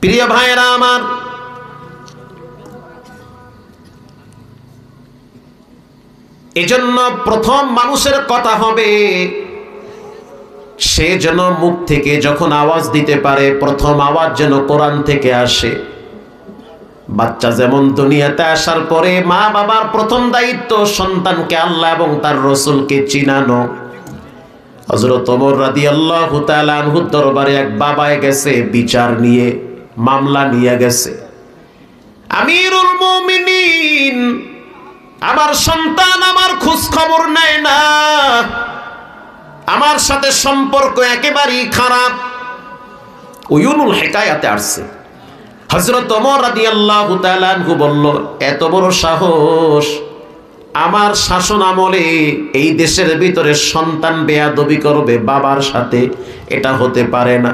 প্রিয় ভাইয়েরা আমার, এজন্য প্রথম মানুষের কথা হবে সে যেন মুখ থেকে যখন আওয়াজ দিতে পারে প্রথম আওয়াজ যেন কোরআন থেকে আসে। বাচ্চা যেমন দুনিয়াতে আসার পরে মা বাবার প্রথম দায়িত্ব সন্তানকে আল্লাহ এবং তার রসুলকে চিনানো। হযরত ওমর রাদিয়াল্লাহু তাআলা আনহুর দরবারে এক বাবায় গেছে বিচার নিয়ে, মামলা নিয়ে গেছে। আমিরুল মুমিনিন, আমার সন্তান আমার খোঁজ খবর নেয় না, আমার সাথে সম্পর্ক একেবারেই খারাপ। উয়ুনুল হিকায়াতে আসছে হযরত ওমর রাদিয়াল্লাহু তাআলা আনহু বলল, এত বড় সাহস, আমার শাসন আমলে এই দেশের ভিতরে সন্তান বেয়াদবি করবে বাবার সাথে, এটা হতে পারে না।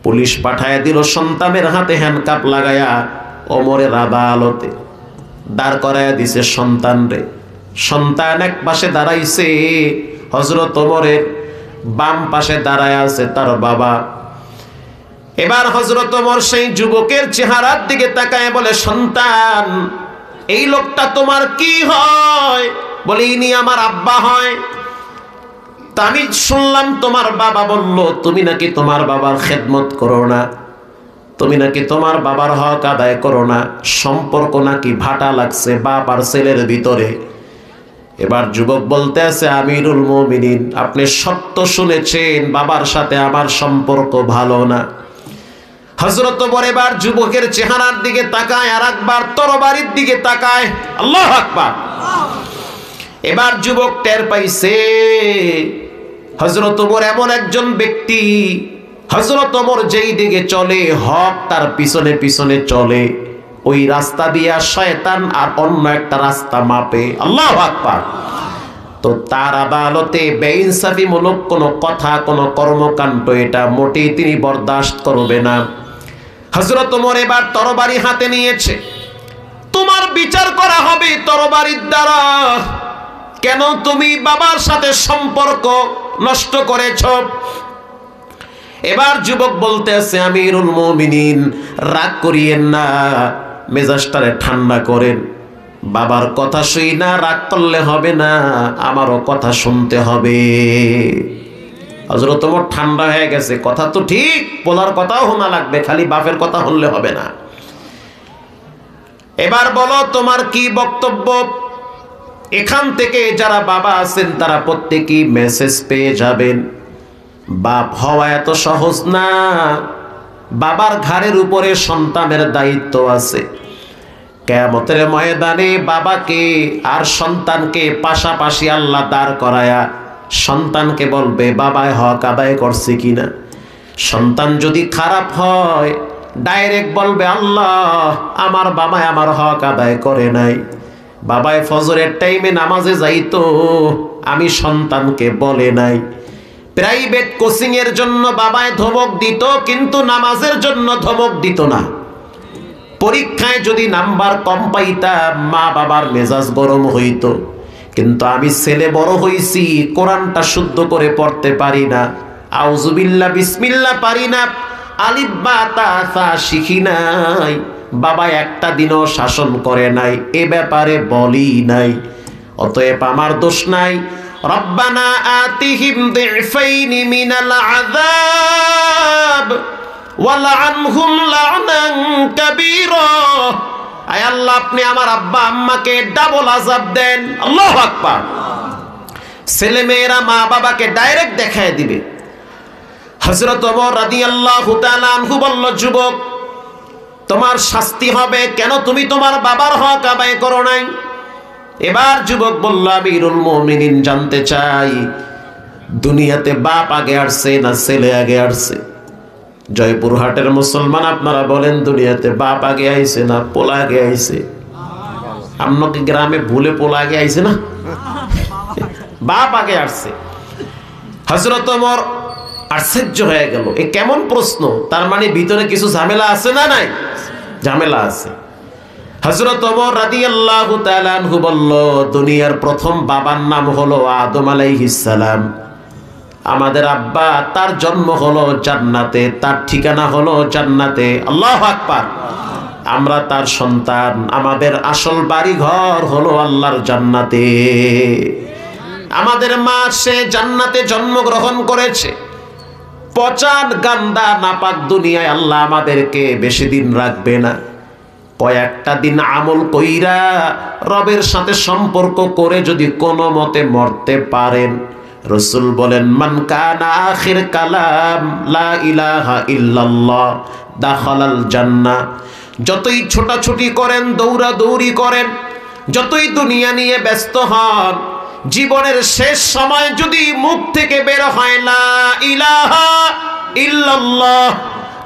পুলিশ পাঠায় দিল, সন্তানের হাতে হ্যান্ডকাপ লাগায়া ওমরের আদালতে দাঁড় করায়া দিছে সন্তান রে। সন্তান এক পাশে দাঁড়াইছে, হযরত ওমরের বাম পাশে দাঁড়ায় আছে তার বাবা। এবার হযরত ওমর সেই যুবকের চেহারার দিকে তাকায় বলে, সন্তান এই লোকটা তোমার কি হয়? বলে, ইনি আমার আব্বা হয়। তা আমি শুনলাম তোমার বাবা বলল তুমি নাকি তোমার বাবার খেদমত করো না, তুমি নাকি তোমার বাবার হক আদায় করো না, সম্পর্ক নাকি ভাটা লাগছে বাপ আর ছেলের ভিতরে। এবার যুবক বলতে আছে, আমিরুল মুমিনিন আপনি সত্য শুনেছেন, বাবার সাথে আমার সম্পর্ক ভালো না। হযরত ওমর এবার যুবকের চেহারার দিকে তাকায়, আর একবার তরবারির দিকে তাকায়। আল্লাহু আকবার। এবার যুবক টের পাইছে হযরত ওমর এমন একজন ব্যক্তি, হযরত ওমর যেই দিকে চলে হক তার পিছনে পিছনে চলে, ওই রাস্তা দিয়া শয়তান আর অন্য একটা রাস্তা মাপে। আল্লাহু আকবার। তো তার আদালতে বেইনসাফিমূলক কোনো কথা, কোনো কর্মকাণ্ড এটা মোটেই তিনি বরদাস্ত করবে না। হযরত ওমর এবার তরবারি হাতে নিয়েছে, তোমার বিচার করা হবে তরবারির দ্বারা। কেন তুমি বাবার সাথে সম্পর্ক নষ্ট করেছ? এবার যুবক বলতে আছে, আমিরুল মুমিনিন রাগ করিয়েন না, মেজাজটারে ঠান্ডা করেন। বাবার কথা শুই না রাগ করলে হবে না, আমারও কথা শুনতে হবে। হযরত ওমর ঠান্ডা হয়ে গেছে, কথা তো ঠিক, বলার কথাও শোনা লাগবে, খালি বাপের কথা শুনলে হবে না। এবার বলো তোমার কি বক্তব্য? এখান থেকে যারা বাবা আছেন তারা প্রত্যেকেই মেসেজ পেয়ে যাবেন, বাপ হওয়া এত সহজ না। বাবার ঘাড়ের উপরে সন্তানের দায়িত্ব আছে। কিয়ামতের ময়দানে বাবাকে আর সন্তানকে পাশাপাশি আল্লাহ দাঁড় করায়া সন্তানকে বলবে বাবায় হক আদায় করছে কিনা। সন্তান যদি খারাপ হয় ডাইরেক্ট বলবে, আল্লাহ আমার বাবায় আমার হক আদায় করে নাই। বাবায় ফজরের টাইমে নামাজে যাইতো, আমি সন্তানকে বলে নাই। প্রাইভেট কোচিং এর জন্য বাবায় ধমক দিত, কিন্তু নামাজের জন্য ধমক দিত না। পরীক্ষায় যদি নাম্বার কম পাইতাম মা বাবার মেজাজ গরম হইতো, কিন্তু আমি ছেলে বড় হইছি, কোরআনটা শুদ্ধ করে পড়তে পারি না, আউযুবিল্লাহ বিসমিল্লাহ পারি না, আলিফ বা তা সা শিখি নাই, বাবা একটা দিনও শাসন করে নাই, এ ব্যাপারে বলি নাই, অতএব আমার দোষ নাই। রব্বানা আতিহিম দিফাইনি মিনাল আযাব ওয়ালআনহুম লা'নান কাবীরা। আয় আল্লাহ আপনি আমার আব্বা আম্মাকে ডাবল আযাব দেন। আল্লাহু আকবার। ছেলে মেয়েরা মা বাবাকে ডাইরেক্ট দেখায় দিবে। হযরত ওমর রাদিয়াল্লাহু তাআলা আনহু বলল, যুবক তোমার শাস্তি হবে, কেন তুমি তোমার বাবার হক আদায় করো নাই? এবার যুবক বলল, আমিরুল মুমিনিন জানতে চাই দুনিয়াতে বাপ আগে আসছে না ছেলে আগে আসছে? জয়পুরহাটের মুসলমান আপনারা বলেন, দুনিয়াতে বাপ আগে আইছে না পোলা আগে আইছে? আপনাকে গ্রামে ভুলে পোলা আগে আইছে না? বাপ আগে আসছে। হযরত ওমর আশ্চর্য হয়ে গেল, এ কেমন প্রশ্ন? তার মানে ভিতরে কিছু ঝামেলা আছে না নাই? ঝামেলা আছে। হযরত ওমর রাদিয়াল্লাহু তাআলা আনহু বলল, দুনিয়ার প্রথম বাবার নাম হলো আদম আলাইহিস সালাম। আমাদের আব্বা, তার জন্ম হলো জান্নাতে, তার ঠিকানা হলো জান্নাতে। আল্লাহু আকবার। আমরা তার সন্তান, আমাদের আসল বাড়ি ঘর হলো আল্লাহর জান্নাতে। আমাদের মা সে জান্নাতে জন্মগ্রহণ করেছে। পচান গান্দা নাপাক দুনিয়ায় আল্লাহ আমাদেরকে বেশি দিন রাখবে না। কয়েকটা দিন আমল কইরা রবের সাথে সম্পর্ক করে যদি কোনো মতে মরতে পারেন, রাসূল বলেন, মান কানা আখির কালাম লা ইলাহা ইল্লাল্লাহ দাখালাল জান্নাহ। যতই ছোটাছুটি করেন, দৌড়াদৌড়ি করেন, যতই দুনিয়া নিয়ে ব্যস্ত হন, জীবনের শেষ সময় যদি মুখ থেকে বের হয় লা ইলাহা ইল্লাল্লাহ,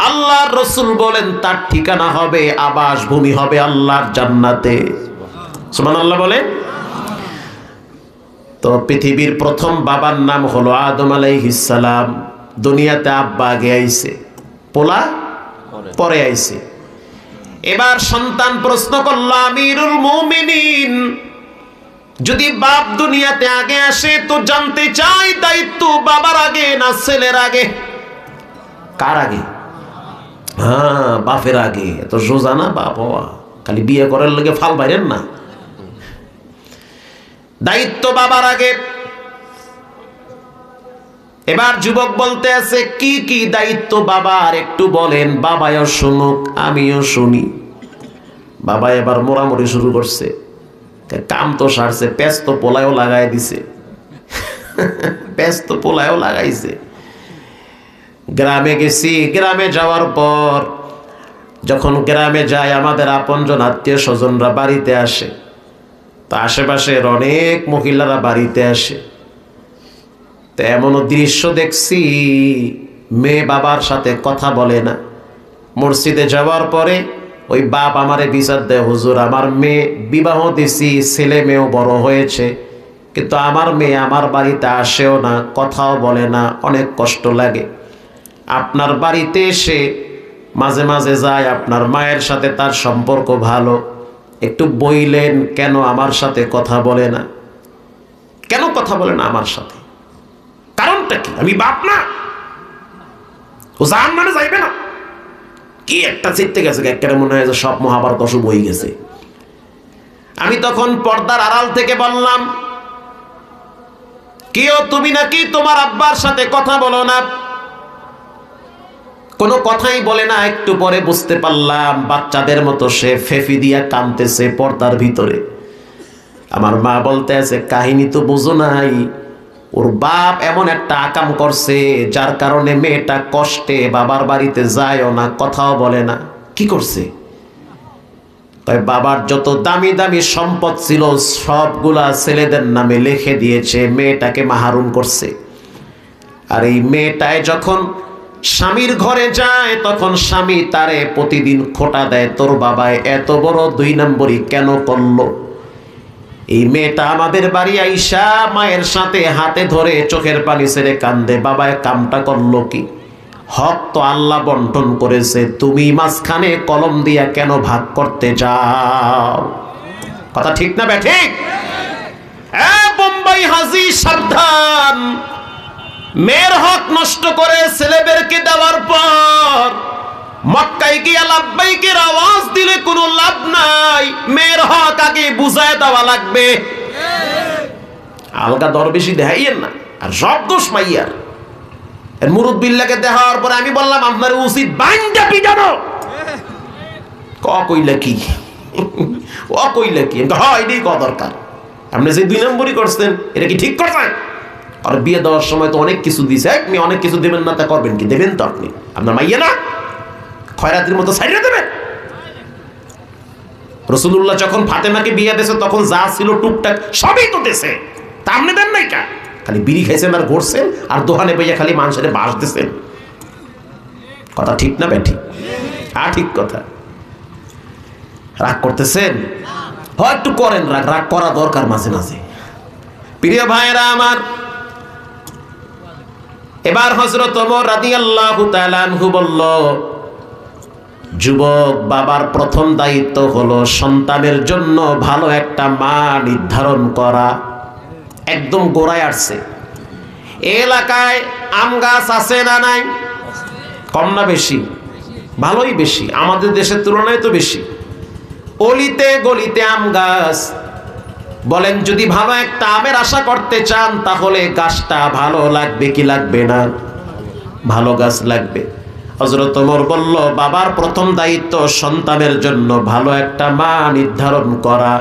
আল্লাহর রাসূল বলেন তার ঠিকানা হবে, আবাস ভূমি হবে আল্লাহর জান্নাতে। সুবহানাল্লাহ বলেন। তো পৃথিবীর প্রথম বাবার নাম হলো আদম আলাইহিস সালাম। দুনিয়াতে আব্বা আগে আইছে, পোলা পরে আইছে। এবার সন্তান প্রশ্ন করল, আমিরুল মুমিনিন যদি বাপ দুনিয়াতে আগে আসে তো জানতে চাই দায়িত্ব বাবার আগে না ছেলের আগে? কার আগে? হ্যাঁ, বাপের আগে। এত সোজা না বাপ হওয়া, খালি বিয়ে করার লগে ফাল বাইরেন না। দায়িত্ব বাবার আগে। এবার যুবক বলতে আছে, কি কি দায়িত্ব বাবার একটু বলেন, বাবাও শুনুক আমিও শুনি। বাবা এবার মোড়ামুড়ি শুরু করছে, কাম তো সারছে, পেঁচ তো পোলায়ও লাগাই দিছে, পেঁচ তো পোলায়ও লাগাইছে। গ্রামে গেছি, গ্রামে যাওয়ার পর যখন গ্রামে যাই, আমাদের আপনজন আত্মীয় স্বজনরা বাড়িতে আসে, তো আশেপাশের অনেক মহিলারা বাড়িতে আসে। তো এমনও দৃশ্য দেখছি, মেয়ে বাবার সাথে কথা বলে না। মসজিদে যাওয়ার পরে ওই বাপ আমারে বিচার দেয়, হুজুর আমার মেয়ে বিবাহ দিছি, ছেলে মেয়েও বড় হয়েছে, কিন্তু আমার মেয়ে আমার বাড়িতে আসেও না, কথাও বলে না, অনেক কষ্ট লাগে। আপনার বাড়িতে এসে মাঝে মাঝে যায়, আপনার মায়ের সাথে তার সম্পর্ক ভালো, একটু বইলেন কেন আমার সাথে কথা বলে না? কেন কথা বলে না আমার সাথে? কারণটা কি? আমি বাপ না? ও জাহান্নামে যাইবে না? কি একটা চিত্তে গেছে, একেবারে মনে হয় যে সব মহাভারত অশুভ হয়ে গেছে। আমি তখন পর্দার আড়াল থেকে বললাম, কেউ তুমি নাকি তোমার আব্বার সাথে কথা বলো না? কোনো কথাই বলে না। একটু পরে বুঝতে পারলাম বাচ্চাদের মতো সে ফেফি দিয়া কাঁদতেছে পর্দার ভিতরে। আমার মা বলতে আছে, কাহিনী তো বুঝো নাই, ওর বাপ এমন একটা আকাম করছে যার কারণে মেয়েটা কষ্টে বাবার বাড়িতে যায়ও না, কথাও বলে না। কি করছে? তাই বাবার যত দামি দামি সম্পদ ছিল সবগুলা ছেলেদের নামে লিখে দিয়েছে, মেয়েটাকে মাহরুম করছে। আর এই মেয়েটায় যখন স্বামীর ঘরে যায় তখন স্বামী তারে প্রতিদিন খোঁটা দেয়, তোর বাবায় এত বড় 2 নম্বরই কেন করলো? এই মেয়েটা আমাদের বাড়ি আইসা মায়ের সাথে হাতে ধরে চোখের পানি ছেড়ে কান্দে, বাবায় কামটা করলো কি? হক তো আল্লাহ বন্টন করেছে, তুমি মাঝখানে কলম দিয়া কেন ভাগ করতে যাও? কথা ঠিক না ঠিক? বোম্বাই হাজি সাবধান, মেয়ের হক নষ্ট করে ছেলেদেরকে দেওয়ার পর মক্কায় গিয়ে লাব্বাইকের আওয়াজ দিলে কোনো লাভ নাই, মেয়ের হক আগে বুঝায় দেওয়া লাগবে। আলগা দরবেশি দেখাইয়েন না, আর সব দোষ মাইয়ার। মুরুব্বিল্লাহকে দেখার পরে আমি বললাম, আপনার উচিত বাইন্দা পিটানো। কইলা কি? ও কইলা কি? হ্যাঁ, এটাই ক দরকার। আপনি যে 2 নম্বরই করছেন, এটা কি ঠিক করছেন? আর বিয়ে দেওয়ার সময় তো অনেক কিছু দিছে, আপনি অনেক কিছু দেবেন না তা করবেন কি? দেবেন তো আপনি, আপনার মাইয়া না, খয়রাতির মতো সাইডে দেবেন। রাসূলুল্লাহ যখন ফাতেমাকে বিয়ে দিয়েছে তখন যা ছিল টুকটাক সবই তো দিয়েছে, তা আপনি দেন নাই কা? খালি বিড়ি খাইছেন আর ঘুরছেন আর দোকানে বইয়া খালি মানুষের বাস দিয়েছেন। কথা ঠিক না বেঠি? হ্যাঁ ঠিক কথা। রাগ করতেছেন? হয় একটু করেন রাগ, রাগ করা দরকার মাঝে মাঝে। প্রিয় ভাইরা আমার, এবার হযরত ওমর রাদিয়াল্লাহু তাআলা আনহু বলল, যুবক বাবার প্রথম দায়িত্ব হলো সন্তানের জন্য ভালো একটা মা নির্ধারণ করা। একদম গোড়ায় আসছে। এলাকায় আম গাছ আছে না নাই? কম না বেশি? ভালোই বেশি, আমাদের দেশের তুলনায় তো বেশি। অলিতে গলিতে আম গাছ। বলেন যদি ভালো একটা আমের আশা করতে চান তাহলে গাছটা ভালো লাগবে কি লাগবে না? ভালো গাছ লাগবে। হযরত ওমর বলল, বাবার প্রথম দায়িত্ব সন্তানের জন্য ভালো একটা মা নির্ধারণ করা।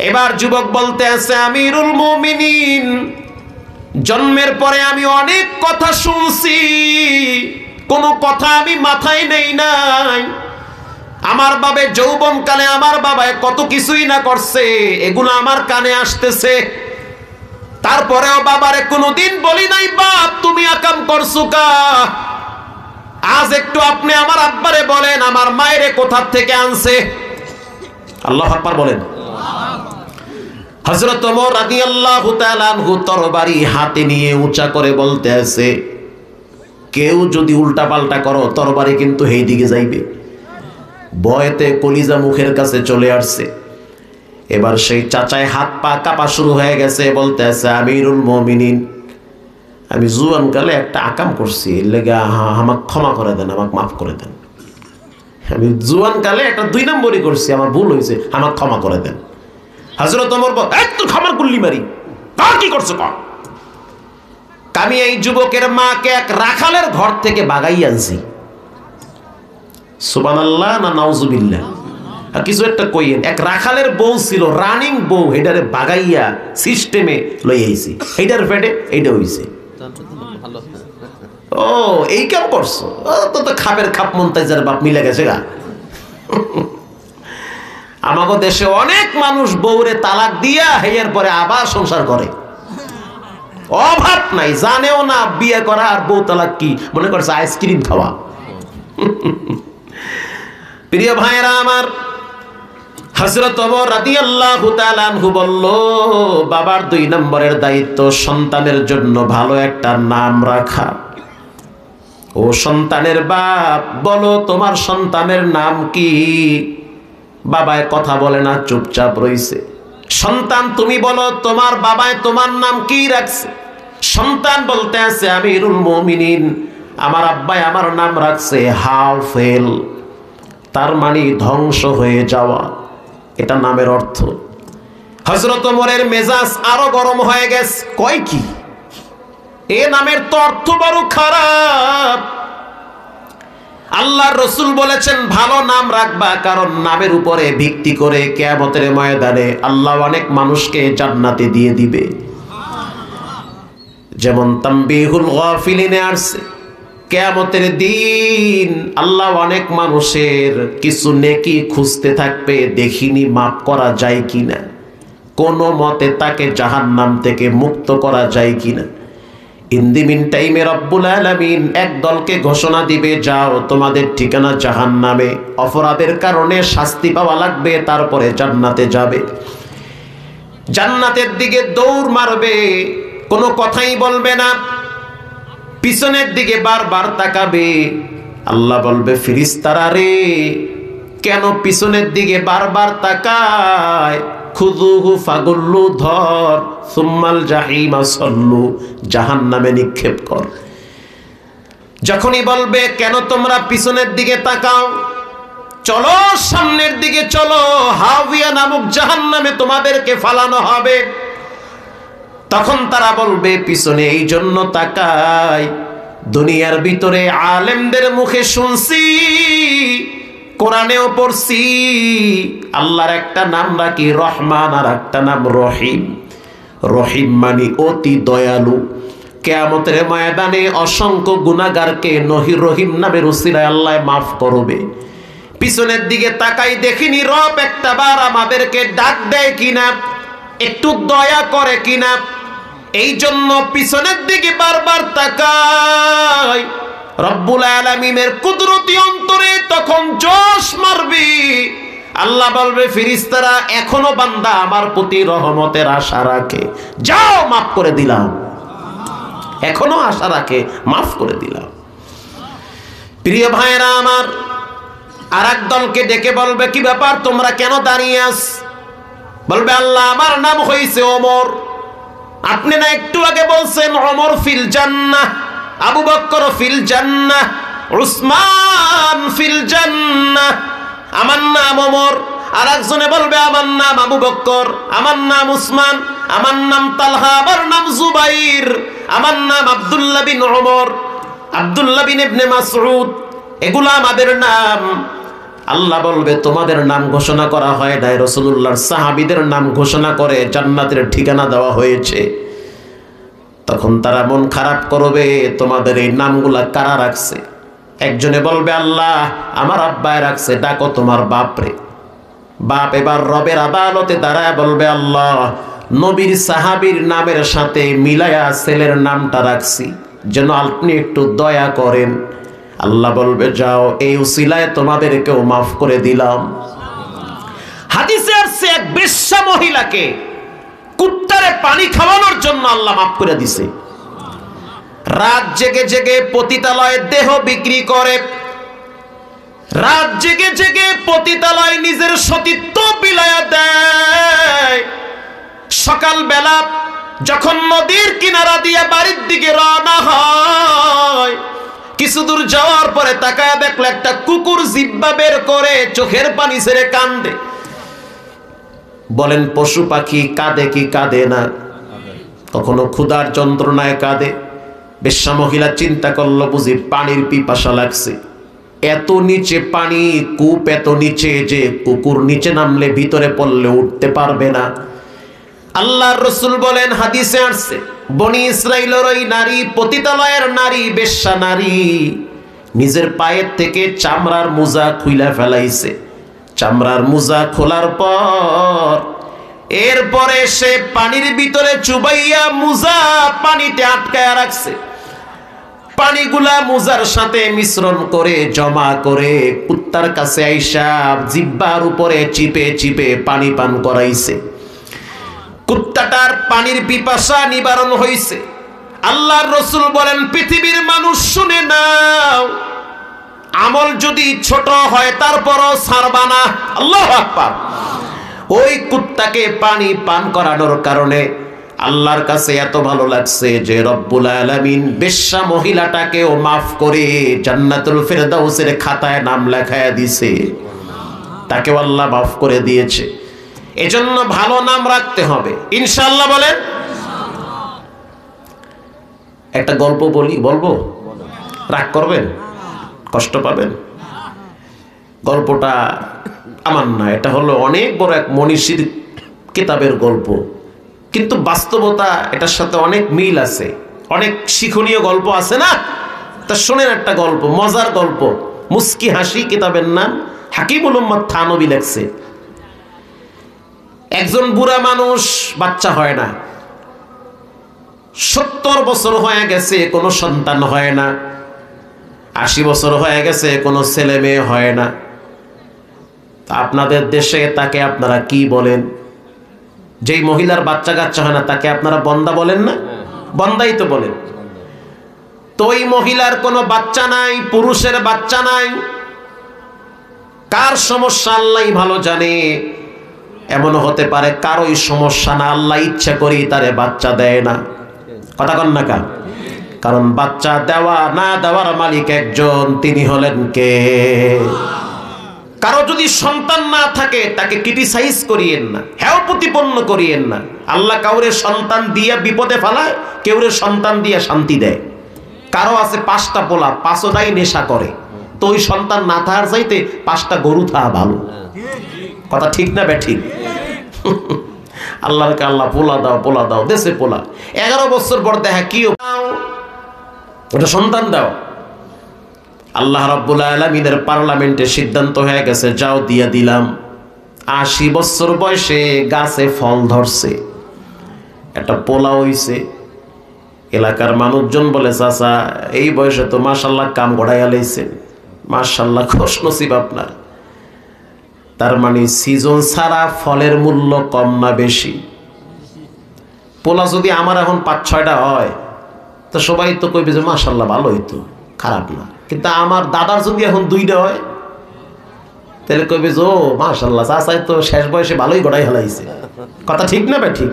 এবার যুবক বলতে আছে, আমিরুল মুমিনিন, জন্মের পরে আমি অনেক কথা শুনছি, কোনো কথা আমি মাথায় নেই নাই। আমার বাবা যৌবনকালে আমার বাবায় কত কিছুই না করছে, এগুলো আমার কানে আসতেছে। তারপরেও বাবারে কোনোদিন বলি নাই, বাপ তুমি আকাম করছো কা? আজ একটু আপনি আমার আব্বারে বলেন আমার মায়েরে কোথা থেকে আনছে। আল্লাহু আকবার বলেন। হযরত ওমর রাদিয়াল্লাহু তাআলা আনহু তরবারি হাতে নিয়ে উঁচা করে বলতে আছে, কেউ যদি উল্টা পাল্টা করো তরবারি কিন্তু এই দিকে যাইবে। ভয়েতে কলিজা মুখের কাছে চলে আসছে। এবার সেই চাচায় হাত পা কাঁপা শুরু হয়ে গেছে, বলতে আছে, আমিরুল মুমিনিন, আমি জুয়ানকালে একটা আকাম করছি, এর লেগে আমাকে ক্ষমা করে দেন, আমাকে মাফ করে দেন। আমি জুয়ানকালে একটা 2 নম্বরই করছি, আমার ভুল হয়েছে, আমাকে ক্ষমা করে দেন। হযরত ওমর বল, একটু ক্ষমার গুল্লি মারি, কার কি করছো কর? আমি এই যুবকের মাকে এক রাখালের ঘর থেকে বাগাই আনছি। সুবহানাল্লাহ না নাউজুবিল্লাহ? আর কিছু একটা কইয়েন। এক রাখালের বউ ছিল, রানিং বউ, এটারে বাগাইয়া সিস্টেমে লই আইছি, এইটার পেটে এইটা হইছে। ও এই কাম করছো, তো তো খাপের খাপ মন্তাইজার বাপ মিলে গেছে গা। আমাগো দেশে অনেক মানুষ বউরে তালাক দিয়া হেয়ার পরে আবার সংসার করে, অভাব নাই, জানেও না বিয়ে করা আর বউ তালাক কি, মনে করছে আইসক্রিম খাওয়া। প্রিয় ভাইরা আমার, হযরত ওমর রাদিয়াল্লাহু তাআলা আনহু বলল, বাবার 2 নম্বরের দায়িত্ব সন্তানের জন্য ভালো একটা নাম রাখা। ও সন্তানের বাপ, বলো তোমার সন্তানের নাম কি? বাবায় কথা বলে না, চুপচাপ রইছে। সন্তান তুমি বলো তোমার বাবায় তোমার নাম কি রাখছে? সন্তান বলতে আছে, আমিরুল মুমিনিন, আমার আব্বাই আমার নাম রাখছে হাফেল, তার মানে ধ্বংস হয়ে যাওয়া, এটা নামের অর্থ। হযরত ওমরের মেজাজ আরো গরম হয়ে গেছে, কয় কি? এ নামের তো অর্থ বড় খারাপ। আল্লাহর রাসূল বলেছেন ভালো নাম রাখবা, কারণ নামের উপরে ভিত্তি করে কিয়ামতের ময়দানে আল্লাহ অনেক মানুষকে জান্নাতে দিয়ে দিবে। যেমন তানবীহুল গাফিলিনে আসছে, কিয়ামতের দিন আল্লাহ অনেক মানুষের কিছু নেকি খুঁজতে থাকবে, দেখিনি মাফ করা যায় কিনা, কোনো মতে তাকে জাহান্নাম থেকে মুক্ত করা যায় কিনা। ইন দি মিন টাইমে রব্বুল আলামিন এক দলকে ঘোষণা দিবে, যাও তোমাদের ঠিকানা জাহান্নামে, অপরাধের কারণে শাস্তি পাওয়া লাগবে, তারপরে জান্নাতে যাবে। জান্নাতের দিকে দৌড় মারবে, কোনো কথাই বলবে না, পিছনের দিকে বারবার তাকাবে। আল্লাহ বলবে, ফেরেশতারা রে, কেন পিছনের দিকে বারবার তাকায়? খুযুহু ফাগুল্লু, ধর, সুম্মাল জাহিমা সল্লু, জাহান্নামে নিক্ষেপ কর। যখনই বলবে কেন তোমরা পিছনের দিকে তাকাও, চলো সামনের দিকে চলো, হাবিয়া নামক জাহান্নামে তোমাদেরকে ফালানো হবে। তখন তারা বলবে পিছনে এই জন্য তাকাই, দুনিয়ার ভিতরে আলেমদের মুখে শুনছি, কোরআনেও পড়ছি, আল্লাহর একটা নাম নাকি রহমান আর একটা নাম রহিম। রহিম মানি অতি দয়ালু। কিয়ামতের ময়দানে অসংখ্য গুনাহগারকে রহিম নামের উসিলায় আল্লাহ মাফ করবে। পিছনের দিকে তাকাই দেখিনি রব একটা বার আমাদেরকে ডাক দেয় কিনা, একটু দয়া করে কিনা। এই জন্য পিছনের দিকে বারবার তাকাই। রব্বুল আলামিনের কুদরতি অন্তরে তখন জোশ মারবি। আল্লাহ বলবে ফেরেশতারা এখনো বান্দা আমার প্রতি রহমতের আশা রাখে, যাও মাফ করে দিলাম। এখনো আশা রাখে, মাফ করে দিলাম। প্রিয় ভাইরা আমার, আর এক দলকে ডেকে বলবে কি ব্যাপার তোমরা কেন দাঁড়িয়ে আস? বলবে আল্লাহ আমার নাম হইছে ওমর, আপনি না একটু আগে বলছেন ওমর ফিল জান্নাহ, আবু বকর ফিল জান্নাহ, উসমান ফিল জান্নাহ। আমার নাম ওমর। আর একজনে বলবে আমার নাম আবু বকর, আমার নাম উসমান, আমার নাম তালহা, আমার নাম জুবাইর, আমার নাম আব্দুল্লাহ বিন ওমর, আব্দুল্লাহ বিন ইবনে মাসউদ, এগুলা আমাদের নাম। আল্লাহ বলবে তোমাদের নাম ঘোষণা করা হয় নাই, রাসূলুল্লাহর সাহাবীদের নাম ঘোষণা করে জান্নাতের ঠিকানা দেওয়া হয়েছে। তখন তারা মন খারাপ করবে, তোমাদের এই নামগুলা কারা রাখছে? একজনে বলবে আল্লাহ আমার আব্বায় রাখছে, ডাকো তোমার বাপরে। বাপ এবার রবের আদালতে দাঁড়ায় বলবে আল্লাহ নবীর সাহাবীর নামের সাথে মিলায়া ছেলের নামটা রাখছি, যেন আপনি একটু দয়া করেন। আল্লাহ বলবে যাও, এই উসিলায় তোমাদেরকেও মাফ করে দিলাম। হাদিসে আসছে এক বেশ্যা মহিলাকে কুত্তারে পানি খাওয়ানোর জন্য আল্লাহ মাফ করে দিছে। রাত জেগে জেগে পতিতালয়ে দেহ বিক্রি করে, রাত জেগে জেগে পতিতালয়ে নিজের সতীত্ব বিলায়া দেয়। সকালবেলা যখন নদীর কিনারা দিয়ে বাড়ির দিকে রওনা হয়, কিছু দূর যাওয়ার পরে তাকায় দেখলো একটা কুকুর জিহ্বা বের করে চোখের পানি ছেড়ে কান্দে। বলেন পশু পাখি কাঁদে কি কাঁদে না? কখনো ক্ষুধার যন্ত্রণায় কাঁদে। বেশ্যা মহিলা চিন্তা করলো বুঝি পানির পিপাসা লাগছে। এত নিচে পানি, কূপ এত নিচে যে কুকুর নিচে নামলে ভিতরে পড়লে উঠতে পারবে না। আল্লাহর রাসূল বলেন হাদিসে আসছে বনি ইসরাইলের ওই নারী, পতিতালয়ের নারী, বেশ্যা নারী নিজের পায়ের থেকে চামড়ার মোজা খুইলা ফেলাইছে। চামড়ার মোজা খোলার পর এরপরে সে পানির ভিতরে চুবাইয়া মোজা পানিতে আটকায়া রাখছে। পানিগুলা মোজার সাথে মিশ্রণ করে জমা করে কুত্তার কাছে আইসা জিহ্বার উপরে চিপে চিপে পানি পান করাইছে। কুত্তাটার পানির পিপাসা নিবারণ হইছে। আল্লাহর রাসূল বলেন পৃথিবীর মানুষ শুনে নাও, আমল যদি ছোট হয় তারপরও ছাড়বা না। আল্লাহু আকবার। ওই কুত্তাকে পানি পান করানোর কারণে আল্লাহর কাছে এত ভালো লাগছে যে রব্বুল আলামিন বেশ্যা মহিলাটাকেও মাফ করে জান্নাতুল ফেরদাউসের খাতায় নাম লেখায়া দিয়েছে। তাকেও আল্লাহ মাফ করে দিয়েছে। এজন্য ভালো নাম রাখতে হবে ইনশাআল্লাহ। বলেন একটা গল্প বলি, বলবো? রাগ করবেন? কষ্ট পাবেন? গল্পটা আমার না, এটা হলো অনেক বড় এক মনীষীর কিতাবের গল্প, কিন্তু বাস্তবতা এটার সাথে অনেক মিল আছে, অনেক শিক্ষণীয় গল্প আছে না? তা শোনেন একটা গল্প, মজার গল্প। মুস্কি হাসি কিতাবের নাম, হাকিমুল উম্মাত থানবী লেখছে। একজন বুড়া মানুষ, বাচ্চা হয় না, 70 বছর হয়ে গেছে কোনো সন্তান হয় না, 80 বছর হয়ে গেছে কোনো ছেলে মেয়ে হয় না। আপনাদের দেশে তাকে আপনারা কি বলেন? যেই মহিলার বাচ্চা কাচ্চা হয় না তাকে আপনারা বন্দা বলেন না? বন্দাই তো বলেন। তো ওই মহিলার কোনো বাচ্চা নাই, পুরুষের বাচ্চা নাই। কার সমস্যা আল্লাহই ভালো জানে। এমন হতে পারে কারোই সমস্যা না, আল্লাহ ইচ্ছা করেই তারে বাচ্চা দেয় না। কথা কন না কা? কারণ বাচ্চা দেওয়া না দেওয়ার মালিক একজন, তিনি হলেন কে? কারো যদি সন্তান না থাকে তাকে ক্রিটিসাইজ করিয়েন না, হেয় প্রতিপন্ন করিয়েন না। আল্লাহ কাউরে সন্তান দিয়া বিপদে ফেলায়, কেউরে সন্তান দিয়া শান্তি দেয়। কারো আছে 5টা পোলা, 5টাই নেশা করে, তো ওই সন্তান না থাকার চাইতে 5টা গরু থাকা ভালো। কথা ঠিক না বে ঠিক? আল্লাহকে আল্লাহ পোলা দাও দেশে পোলা। 11 বছর পর দেখা কি ওটা সন্তান দাও। আল্লাহ রাব্বুল আলামিনের পার্লামেন্টে সিদ্ধান্ত হয়ে গেছে, যাও দিয়া দিলাম। 80 বছর বয়সে গাছে ফল ধরছে, একটা পোলা হইছে। এলাকার মানুষজন বলে, চাচা এই বয়সে তো মাশাল্লাহ কাম গড়াইয়া লাইছেন, মাশাল্লাহ খুশ নসিব আপনার। তার মানে সিজন ছাড়া ফলের মূল্য কম না বেশি? পোলা যদি আমার এখন 5-6টা হয় তো সবাই তো কইবে যে মাশাল্লাহ ভালো হইতো, খারাপ না। কিন্তু আমার দাদার যদি এখন 2টা হয় তাহলে কইবে যে ও মাশাল্লাহ চাচাই তো শেষ বয়সে ভালোই গড়াই হেলাইছে। কথা ঠিক না ভাই? ঠিক।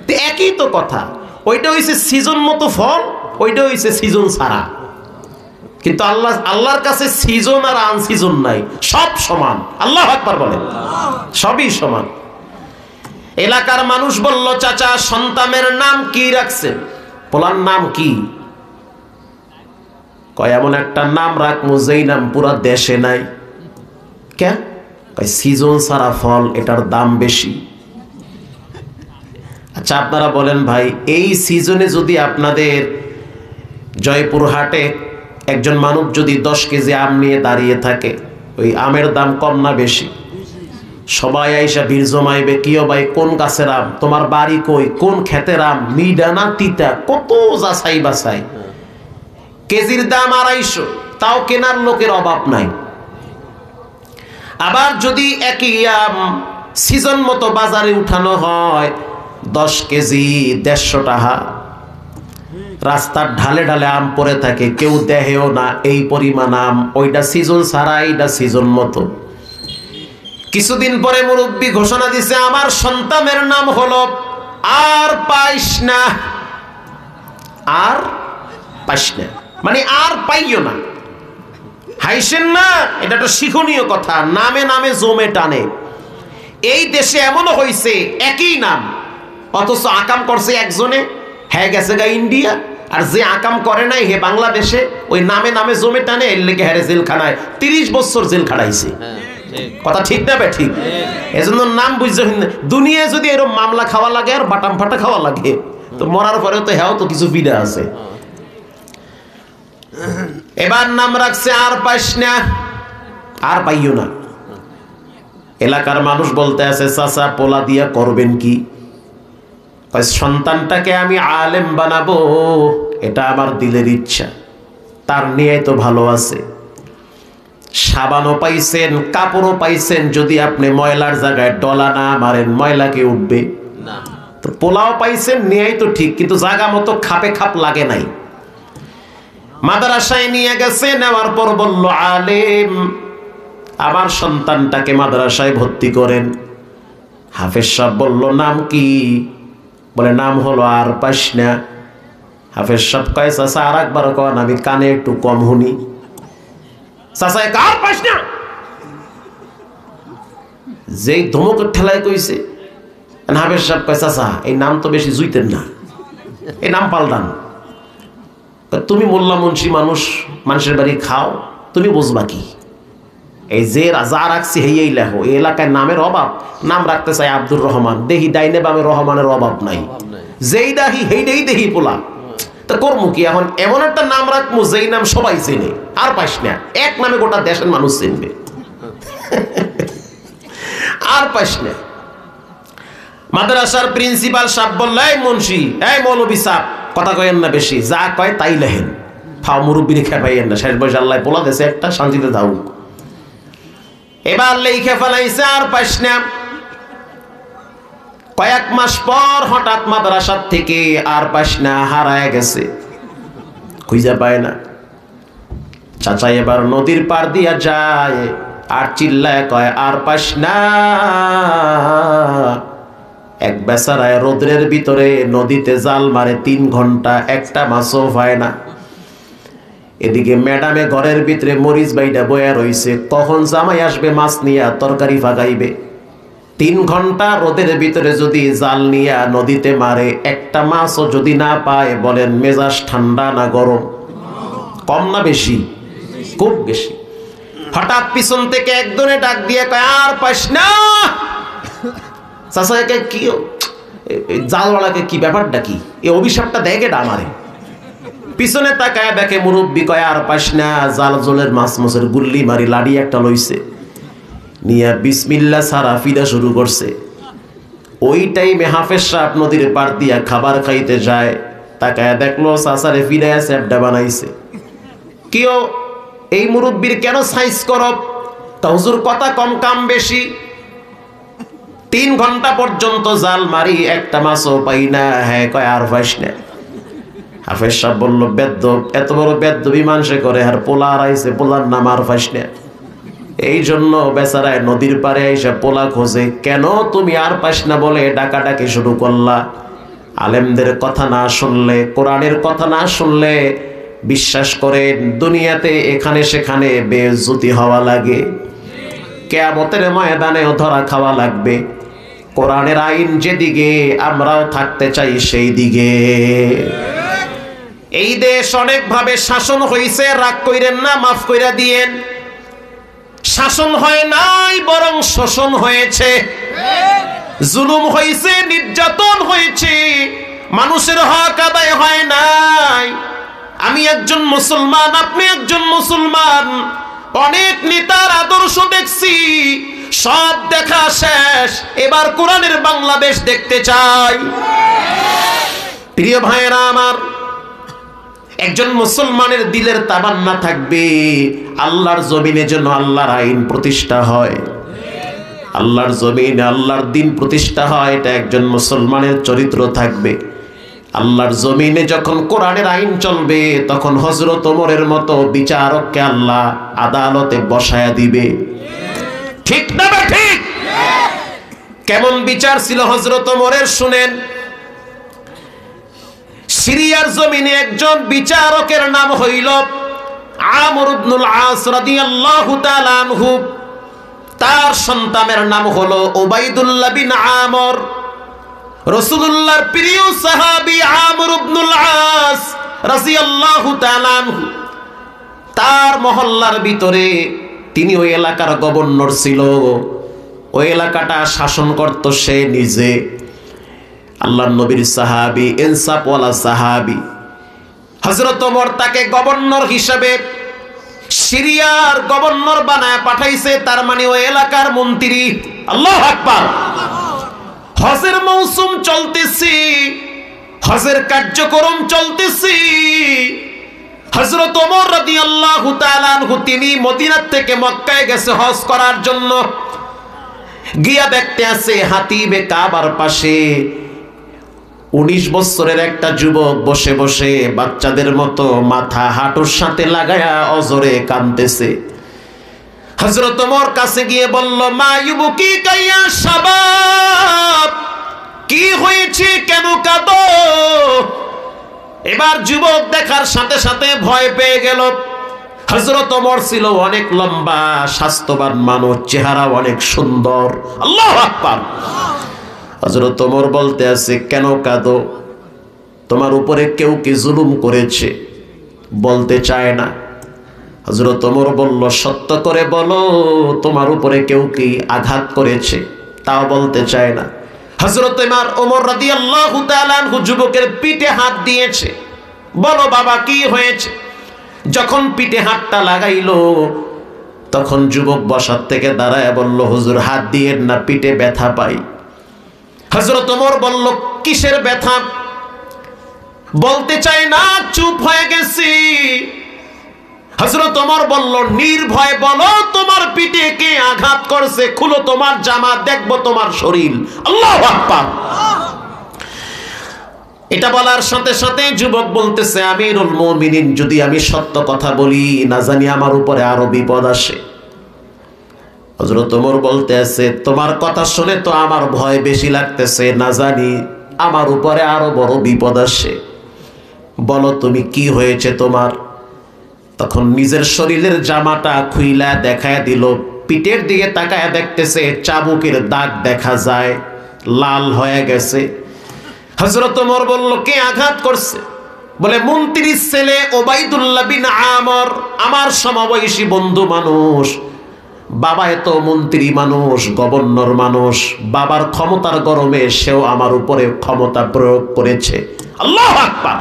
তো একই তো কথা, ওইটা হইছে সিজন মতো ফল, ওইটা হইছে সিজন ছাড়া। কিন্তু আল্লাহর কাছে সিজন আর আনসিজন নাই, সব সমান। আল্লাহু আকবার বলেন, সবই সমান। এলাকার মানুষ বলল, চাচা সন্তানের নাম কি রাখছেন? পোলার নাম কি? কয় এমন একটা নাম রাখবো যেই নাম পুরা দেশে নাই। কেন? কয় সিজন ছাড়া ফল, এটার দাম বেশি। আচ্ছা আপনারা বলেন ভাই, এই সিজনে যদি আপনাদের জয়পুরহাটে একজন মানুষ যদি 10 কেজি আম নিয়ে দাঁড়িয়ে থাকে, ওই আমের দাম কম না বেশি? সবাই আইসা ভিড় জমাইবে, কিও ভাই কোন গাছের আম, তোমার বাড়ি কই, কোন ক্ষেতের আম, মিডা না তিতা, কত যাচাই বাছাই। কেজির দাম 250, তাও কেনার লোকের অভাব নাই। আবার যদি একই আম সিজন মতো বাজারে উঠানো হয় 10 কেজি 150 টাকা, রাস্তার ঢালে ঢালে আম পড়ে থাকে, কেউ দেহেও না এই পরিমাণ আম। ওইটা সিজন ছাড়া, এইটা সিজন মতো। কিছুদিন পরে মুরব্বী ঘোষণা দিছে, আমার সন্তানের নাম হলো আর পাইস না। আর পাইস না মানে আর পাইও না, হাইসেন না। এটা একটা শিক্ষণীয় কথা, নামে নামে জমে টানে। এই দেশে এমনও হয়েছে একই নাম, অথচ আকাম করছে একজনে, হ্যাঁ গেছে গা ইন্ডিয়া, আর যে আকাম করে নাই হে বাংলাদেশে। ওই নামে নামে জমে টানে, এর লেগে হ্যারে জেলখানায় 30 বছর জেল খাটাইছে। কথা ঠিক না বে? ঠিক। এজন্য নাম বুঝতে, দুনিয়ায় যদি এরকম মামলা খাওয়া লাগে আর বাটাম ফাটা খাওয়া লাগে, তো মরার পরে তো হ্যাঁ তো কিছু বিদা আছে। এবার নাম রাখছে আর পাইস না, আর পাইও না। এলাকার মানুষ বলতে আছে, চাচা পোলা দিয়া করবেন কি? সন্তানটাকে আমি আলেম বানাবো, এটা আমার দিলের ইচ্ছা। তার নিয়ে তো ভালো আছে, সাবানও পাইছেন, কাপড়ও পাইছেন। যদি আপনি ময়লার জায়গায় ডলা না মারেন, ময়লা কি উঠবে? তো পোলাও পাইছেন, নিয়ে তো ঠিক, কিন্তু জায়গা মতো খাপে খাপ লাগে নাই। মাদ্রাসায় নিয়ে গেছে, নেওয়ার পর বলল, আলেম আমার সন্তানটাকে মাদ্রাসায় ভর্তি করেন। হাফেজ সাহেব বলল, নাম কি? বলে নাম হলো আর পাইস না। হাফেজ সাহেব কয়, চাচা আর একবার কন, আমি কানে একটু কম শুনি। চাচা আর পাইস না যেই ধমকের ঠেলায় কইছে, হাফেজ সাহেব কয়, চাচা এই নাম তো বেশি জুইতেন না, এই নাম পাল্টান। তুমি মোল্লা মুন্সি মানুষ, মানুষের বাড়ি খাও, তুমি বুঝবা কি? এই যে যা রাখছি হেই লেখো। এই এলাকায় নামের অভাব, নাম রাখতে চাই আব্দুর রহমান, দেখি ডাইনে বামে রহমানের অভাব নাই, যেই দাহি হেইটাই দেখি পোলা। তা কর্ম কি এখন? এমন একটা নাম রাখবো যেই নাম সবাই চেনে, আর পাইস না, এক নামে গোটা দেশের মানুষ চিনবে। আর পাইস না। মাদ্রাসার প্রিন্সিপাল সাহেব বলল, এই মুন্সি, এই মৌলবী সাহেব, কথা কয়েন না বেশি, যা কয় তাই লেহেন, ফাও মুরব্বী খেপাইয়েন না, শেষ বয়সে আল্লাহ পোলা দেশে একটা, শান্তিতে দাও। এবার লেখে ফেলাইছে আর পাইস না। কয়েক মাস পর হঠাৎ মাদ্রাসার থেকে আর পাইস না হারায় গেছে, খুঁজে পায় না। চাচা এবার নদীর পার দিয়া যায়, আর চিল্লায় কয় আর পাইস না। এক বেচারায় রোদ্রের ভিতরে নদীতে জাল মারে 3 ঘন্টা, একটা মাছও পায় না। এদিকে ম্যাডামে ঘরের ভিতরে মরিচ বাইটা বয়া রইছে, কখন জামাই আসবে মাছ নিয়া তরকারি ফাগাইবে। 3 ঘন্টা রোদের ভিতরে যদি জাল নিয়া নদীতে মারে, একটা মাছও যদি না পায়, বলেন মেজাজ ঠান্ডা না গরম? কম না বেশি? খুব বেশি। হঠাৎ পিছন থেকে একজনে ডাক দিয়ে কয় আর পাইস না। চাচা কি জালওয়ালাকে কি ব্যাপারটা কি, এই অভিশাপটা দেখে আমারে। পিছনে তাকায় দেখে মুরব্বী কয় আর পাস না, জাল জলের মাছ মাছের গুল্লি মারি লাড়ি একটা লইছে, নিয়া বিসমিল্লাহ সারা ফিদা শুরু করছে। ওই টাইমে হাফেজ সাহেব নদীর পার দিয়া খাবার খাইতে যায়, তাকায় দেখলো চাচারে ফিরাইয়া স্যাপডা বানাইছে। কেউ এই মুরব্বীর কেন সাইজ করব, তা হুজুর কথা কম কাম বেশি। 3 ঘন্টা পর্যন্ত জাল মারি একটা মাছও পাই না। হ্যাঁ কয় আর পাইস না। হাফেজ সাহেব বলল বেদ্যব, এত বড় বেদ্যবি মানুষে করে, আর পোলা আড়াইছে, পোলার নাম আর পাইস না। এই জন্য বেচারায় নদীর পারে এসে পোলা খোঁজে। কেন তুমি আর পাইস না বলে ডাকাডাকি শুরু করলা? আলেমদের কথা না শুনলে, কোরআনের কথা না শুনলে, বিশ্বাস করেন দুনিয়াতে এখানে সেখানে বেইজ্জতি হওয়া লাগে, কিয়ামতের ময়দানেও ধরা খাওয়া লাগবে। কোরআনের আইন যেদিকে, আমরাও থাকতে চাই সেই দিকে। এই দেশ অনেকভাবে শাসন হইছে, রাগ কইরেন না, মাফ কইরা দিয়েন। শাসন হয় নাই, বরং শোষণ হয়েছে, জুলুম হয়েছে, নির্যাতন হয়েছে, মানুষের হক আদায় হয় নাই। আমি একজন মুসলমান, আপনি একজন মুসলমান, অনেক নেতার আদর্শ দেখছি, সব দেখা শেষ, এবার কোরআনের বাংলাদেশ দেখতে চাই। প্রিয় ভাইয়েরা আমার, একজন মুসলমানের দিলের তামান্না থাকবে আল্লাহর জমিনে যেন আল্লাহর আইন প্রতিষ্ঠা হয়, আল্লাহর জমিনে আল্লাহর দিন প্রতিষ্ঠা হয়, এটা একজন মুসলমানের চরিত্র থাকবে। আল্লাহর জমিনে যখন কোরআনের আইন চলবে, তখন হযরত ওমরের মতো বিচারককে আল্লাহ আদালতে বসায়া দিবে। ঠিক না ঠিক? কেমন বিচার ছিল হযরত ওমরের শুনেন। সিরিয়ার জমিনে একজন বিচারকের নাম হইল আমর ইবনুল আস রাদিয়াল্লাহু তাআলা আনহু। তার সন্তানের নাম হলো উবাইদুল্লাহ বিন আমর। রাসূলুল্লাহর প্রিয় সাহাবী আমর ইবনুল আস রাদিয়াল্লাহু তাআলা আনহু, তার মহল্লার ভিতরে তিনি ওই এলাকার গভর্নর ছিল। ওই এলাকাটা শাসন করত সে নিজে। আল্লাহর নবীর সাহাবী, ইনসাফওয়ালা সাহাবী হযরত ওমর তাকে গভর্নর হিসেবে সিরিয়ার গভর্নর বানায় পাঠাইছে, তার মানে ওই এলাকার মন্ত্রী। আল্লাহু আকবার। হজের মৌসুম চলতেছে, হজের কার্যক্রম চলতেছে। হযরত ওমর রাদিয়াল্লাহু তাআলা আনহু তিনি মদিনা থেকে মক্কায় গেছে হজ করার জন্য। গিয়া দেখতে আছে হাতিবে কাবার পাশে 19 বছরের একটা যুবক বসে বসে বাচ্চাদের মতো মাথা হাঁটুর সাথে লাগায়া অজরে কাঁদতেছে। হযরত ওমর কাছে গিয়ে বলল, মা ইউবকি কাইয়া শাবাব, কি হয়েছে, কেন কাঁদো? এবার যুবক দেখার সাথে সাথে ভয় পেয়ে গেল। হযরত ওমর ছিল অনেক লম্বা, স্বাস্থ্যবান মানুষ, চেহারা অনেক সুন্দর। আল্লাহু আকবার। হযরত ওমর বলতে আছে, কেন কাঁদো? তোমার উপরে কেউ কি জুলুম করেছে? বলতে চায় না। হযরত ওমর বলল, সত্য করে বলো, তোমার উপরে কেউ কি আঘাত করেছে? তাও বলতে চায় না। হযরত ওমর রাদিয়াল্লাহু তাআলা আনহু যুবকের পিঠে হাত দিয়েছে। বলো বাবা, কি হয়েছে? যখন পিঠে হাতটা লাগাইলো, তখন যুবক বসার থেকে দাঁড়ায় বলল, হুজুর হাত দিয়েন না, পিঠে ব্যথা পাই। হযরত ওমর বলল, কিসের ব্যথা? বলতে চাই না, চুপ হয়ে গেছি। হযরত ওমর বলল, নির্ভয় বলো, তোমার পিঠে কে আঘাত করছে? খুলো তোমার জামা, দেখবো তোমার শরীর। আল্লাহু আকবার। এটা বলার সাথে সাথে যুবক বলতেছে, আমিরুল মুমিনিন, যদি আমি সত্য কথা বলি, না জানি আমার উপরে আরো বিপদ আসে। হযরত ওমর বলতে আছে, তোমার কথা শুনে তো আমার ভয় বেশি লাগতেছে, না জানি আমার উপরে আরো বড় বিপদ আসে। বলো তুমি কি হয়েছে তোমার? তখন নিজের শরীরের জামাটা খুইলা দেখায় দিল। পিঠের দিকে তাকায় দেখতেছে চাবুকের দাগ দেখা যায়, লাল হয়ে গেছে। হযরত ওমর বলল, কে আঘাত করছে? বলে মন্ত্রীর ছেলে উবাইদুল্লাহ বিন আমর, আমার সমবয়সী বন্ধু মানুষ। বাবা এত মন্ত্রী মানুষ, গভর্নর মানুষ, বাবার ক্ষমতার গরমে সেও আমার উপরে ক্ষমতা প্রয়োগ করেছে। আল্লাহু আকবার।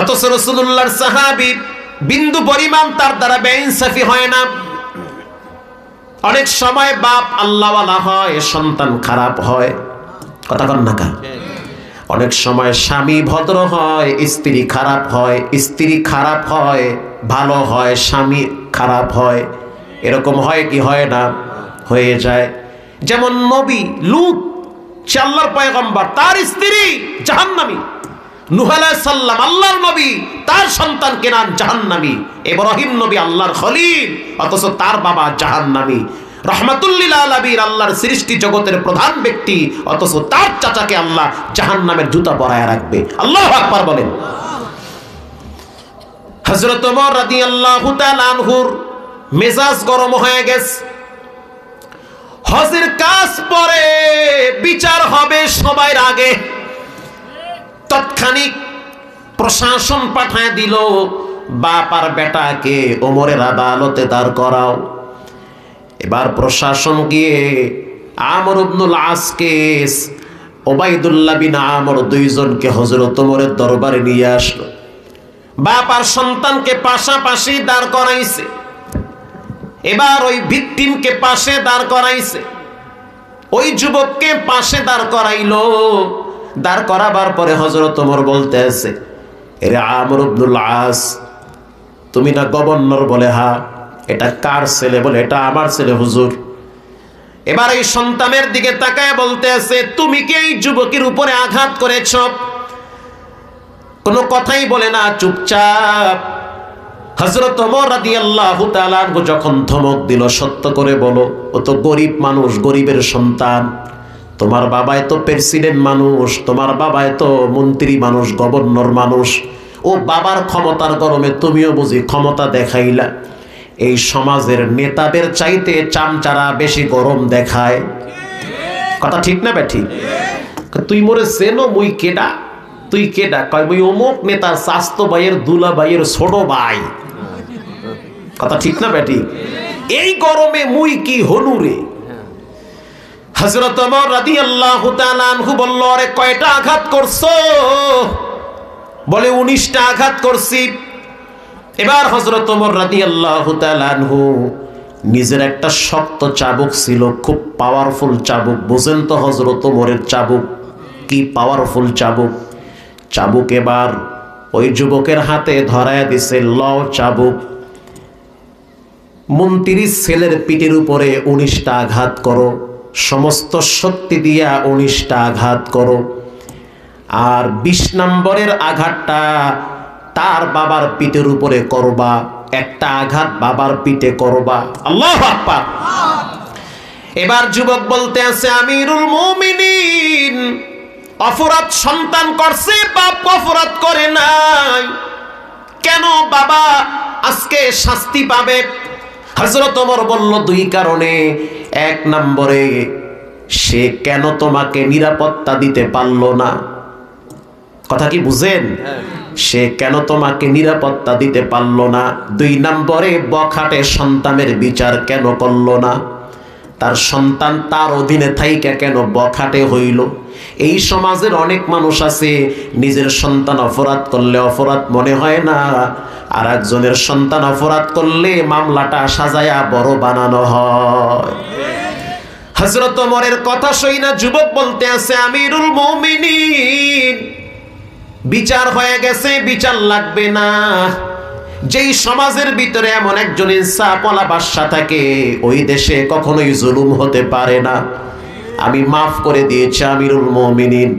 অথচ রাসূলুল্লাহর সাহাবী বিন্দু পরিমাণ তার দ্বারা বেইনসাফি হয় না। অনেক সময় বাপ আল্লাহওয়ালা হয়, সন্তান খারাপ হয়, কথা কন না কা? অনেক সময় স্বামী ভদ্র হয়, স্ত্রী খারাপ হয়, স্ত্রী খারাপ হয়, ভালো হয়, স্বামী খারাপ হয়। এরকম হয় কি হয় না? হয়ে যায়। যেমন নবী লূত, সে আল্লাহর পয়গম্বর, তার স্ত্রী জাহান্নামী। নূহ আলাইহিস সালাম আল্লাহর নবী, তার সন্তান কেনান জাহান্নামী। ইব্রাহিম নবী আল্লাহর খলিল, অথচ তার বাবা জাহান্নামী। রাহমাতুল লিল আলামিন আল্লাহর সৃষ্টি জগতের প্রধান ব্যক্তি, অথচ তার চাচাকে আল্লাহ জাহান্নামের জুতা পরায় রাখবে। আল্লাহু আকবার বলেন। হযরত ওমর রাদিয়াল্লাহু তাআলা আনহুর মেজাজ গরম হয়ে গেছে। হজের কাজ পরে বিচার হবে সবার আগে। তৎক্ষণিক প্রশাসন পাঠায় দিল, বাপ আর বেটাকে ওমরের আদালতে দাঁড় করাও। এবার প্রশাসন গিয়ে আমর ইবনুল আসকে, ওবাইদুল্লাহ বিন আমর, দুইজনকে হযরত ওমরের দরবারে নিয়ে আসলো। বাপ আর সন্তানকে পাশাপাশি দাঁড় করাইছে। এবার ওই ভিকটিমকে পাশে দাঁড় করাইছে, ওই যুবককে পাশে দাঁড় করাইলো। দাঁড় করাবার পরে হযরত ওমর বলতে আছে, এরে আমর ইবনুল আস, তুমি না গভর্নর? বলে হ্যাঁ। এটা কার ছেলে? বলে এটা আমার ছেলে হুজুর। এবার এই সন্তানের দিকে তাকায় বলতে আছে, তুমি কি এই যুবকের উপরে আঘাত করেছ? কোনো কথাই বলে না, চুপচাপ। হযরত ওমর রাদিয়াল্লাহু তাআলা আনহু যখন ধমক দিল, সত্য করে বলো, ও তো গরিব মানুষ, গরিবের সন্তান। তোমার বাবাই তো প্রেসিডেন্ট মানুষ, তোমার বাবাই তো মন্ত্রী মানুষ, গভর্নর মানুষ। ও বাবার ক্ষমতার গরমে তুমিও বুঝি ক্ষমতা দেখাইলা। এই সমাজের নেতাদের চাইতে চামচারা বেশি গরম দেখায়, কথা ঠিক না বেঠিক? তুই মোরে চেনো? মুই কেডা? তুই কেডা? কয় মুই অমুক নেতার স্বাস্থ্য ভাইয়ের দুলা ভাইয়ের ছোট ভাই, কথা ঠিক না বেঠিক? এই গরমে মুই কি হনুরে? হযরত ওমর রাদিয়াল্লাহু তাআলা আনহু বলল, আরে কয়টা আঘাত করছো? বলে 19টা আঘাত করছি। এবার হযরত ওমর রাদিয়াল্লাহু তাআলা আনহু নিজের একটা শক্ত চাবুক ছিল, খুব পাওয়ারফুল চাবুক। বুঝেন তো হযরত ওমরের চাবুক কি পাওয়ারফুল চাবুক। চাবুক এবার ওই যুবকের হাতে ধরায় দিছে, লও চাবুক। মন্ত্রীর ছেলের পিঠের উপরে 19টা আঘাত করো, সমস্ত শক্তি দিয়া 19টা আঘাত করো। আর 20 নম্বরের আঘাতটা তার বাবার পিঠের উপরে করবা, একটা আঘাত বাবার পিঠে করবা। আল্লাহু আকবার। এবার যুবক বলতে আছে, আমিরুল মুমিনিন, অপরাধ সন্তান করছে, বাপ অপরাধ করে নাই, কেন বাবা আজকে শাস্তি পাবে? হযরত ওমর বলল, 2 কারণে। 1 নম্বরে, সে কেন তোমাকে নিরাপত্তা দিতে পারলো না? কথা কি বুঝেন? সে কেন তোমাকে নিরাপত্তা দিতে পারলো না? 2 নম্বরে, বখাটে সন্তানের বিচার কেন করলো না? তার সন্তান তার অধীনে থাইকা কেন বখাটে হইল? এই সমাজের অনেক মানুষ আছে, নিজের সন্তান অপরাধ করলে অপরাধ মনে হয় না, আর একজনের সন্তান অপরাধ করলে মামলাটা সাজায়া বড় বানানো হয়। হযরত ওমরের কথা শুইনা যুবক বলতে আছে, আমিরুল মুমিনিন, বিচার হয়ে গেছে, বিচার লাগবে না। যেই সমাজের ভিতরে এমন একজন ইনসাফওয়ালা বাদশা থাকে, ওই দেশে কখনোই জুলুম হতে পারে না। আমি মাফ করে দিয়েছি আমিরুল মুমিনিন।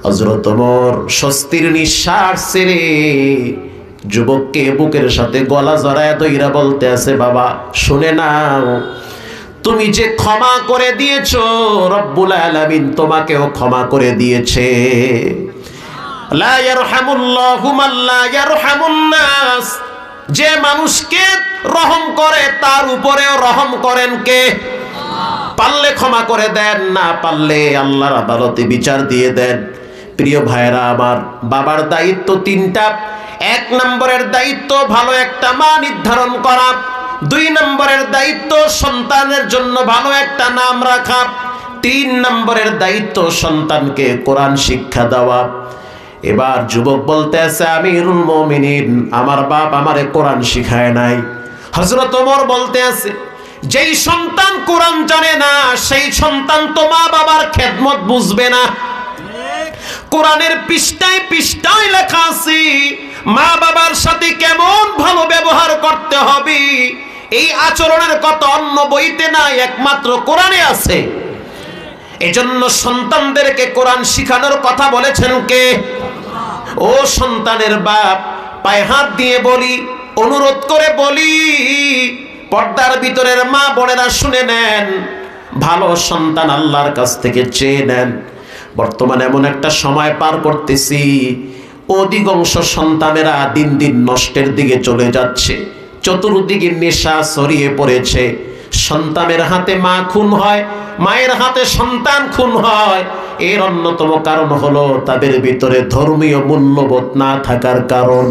হযরত ওমর স্বস্তির নিঃশ্বাস ছেড়ে যুবককে বুকের সাথে গলা জড়ায় ধইরা বলতে আছে, বাবা শুনে নাও, তুমি যে ক্ষমা করে দিয়েছো, রব্বুল আলামিন তোমাকেও ক্ষমা করে দিয়েছে। লা ইয়ারহামুল্লাহু মান লা ইয়ারহামুন নাস, যে মানুষকে রহম করে তার উপরেও রহম করেন কে? পারলে ক্ষমা করে দেন, না পারলে আল্লাহর আদালতে বিচার দিয়ে দেন। প্রিয় ভাইরা আমার, বাবার দায়িত্ব 3টা। 1 নম্বরের দায়িত্ব ভালো একটা মা নির্ধারণ করা, 2 নম্বরের দায়িত্ব সন্তানের জন্য ভালো একটা নাম রাখা। 3 নম্বরের দায়িত্ব সন্তানকে কোরআন শিক্ষা দেওয়া। এবার যুবক বলতে আছে, আমিরুল মুমিনিন, আমার বাপ আমারে কোরআন শিখায় নাই। হযরত ওমর বলতে আছে, যেই সন্তান কোরআন জানে না সেই সন্তান তো মা বাবার খেদমত বুঝবে না। কোরআনের পৃষ্ঠায় পৃষ্ঠায় লেখা আছে মা বাবার সাথে কেমন ভালো ব্যবহার করতে হবে। এই আচরণের কথা অন্য বইতে নাই, একমাত্র কোরআনে আছে। এজন্য সন্তানদেরকে কোরআন শিখানোর কথা বলেছেন কে? ও সন্তানের বাপ, পায়ে হাত দিয়ে বলি, অনুরোধ করে বলি, পর্দার ভিতরের মা বোনেরা শুনে নেন, ভালো সন্তান আল্লাহর কাছ থেকে চেয়ে নেন। বর্তমানে এমন একটা সময় পার করতেছি, অধিকাংশ সন্তানেরা দিন দিন নষ্টের দিকে চলে যাচ্ছে। চতুর্দিকে নেশা ছড়িয়ে পড়েছে। সন্তানের হাতে মা খুন হয়, মায়ের হাতে সন্তান খুন হয়। এর অন্যতম কারণ হলো তাদের ভিতরে ধর্মীয় মূল্যবোধ না থাকার কারণ।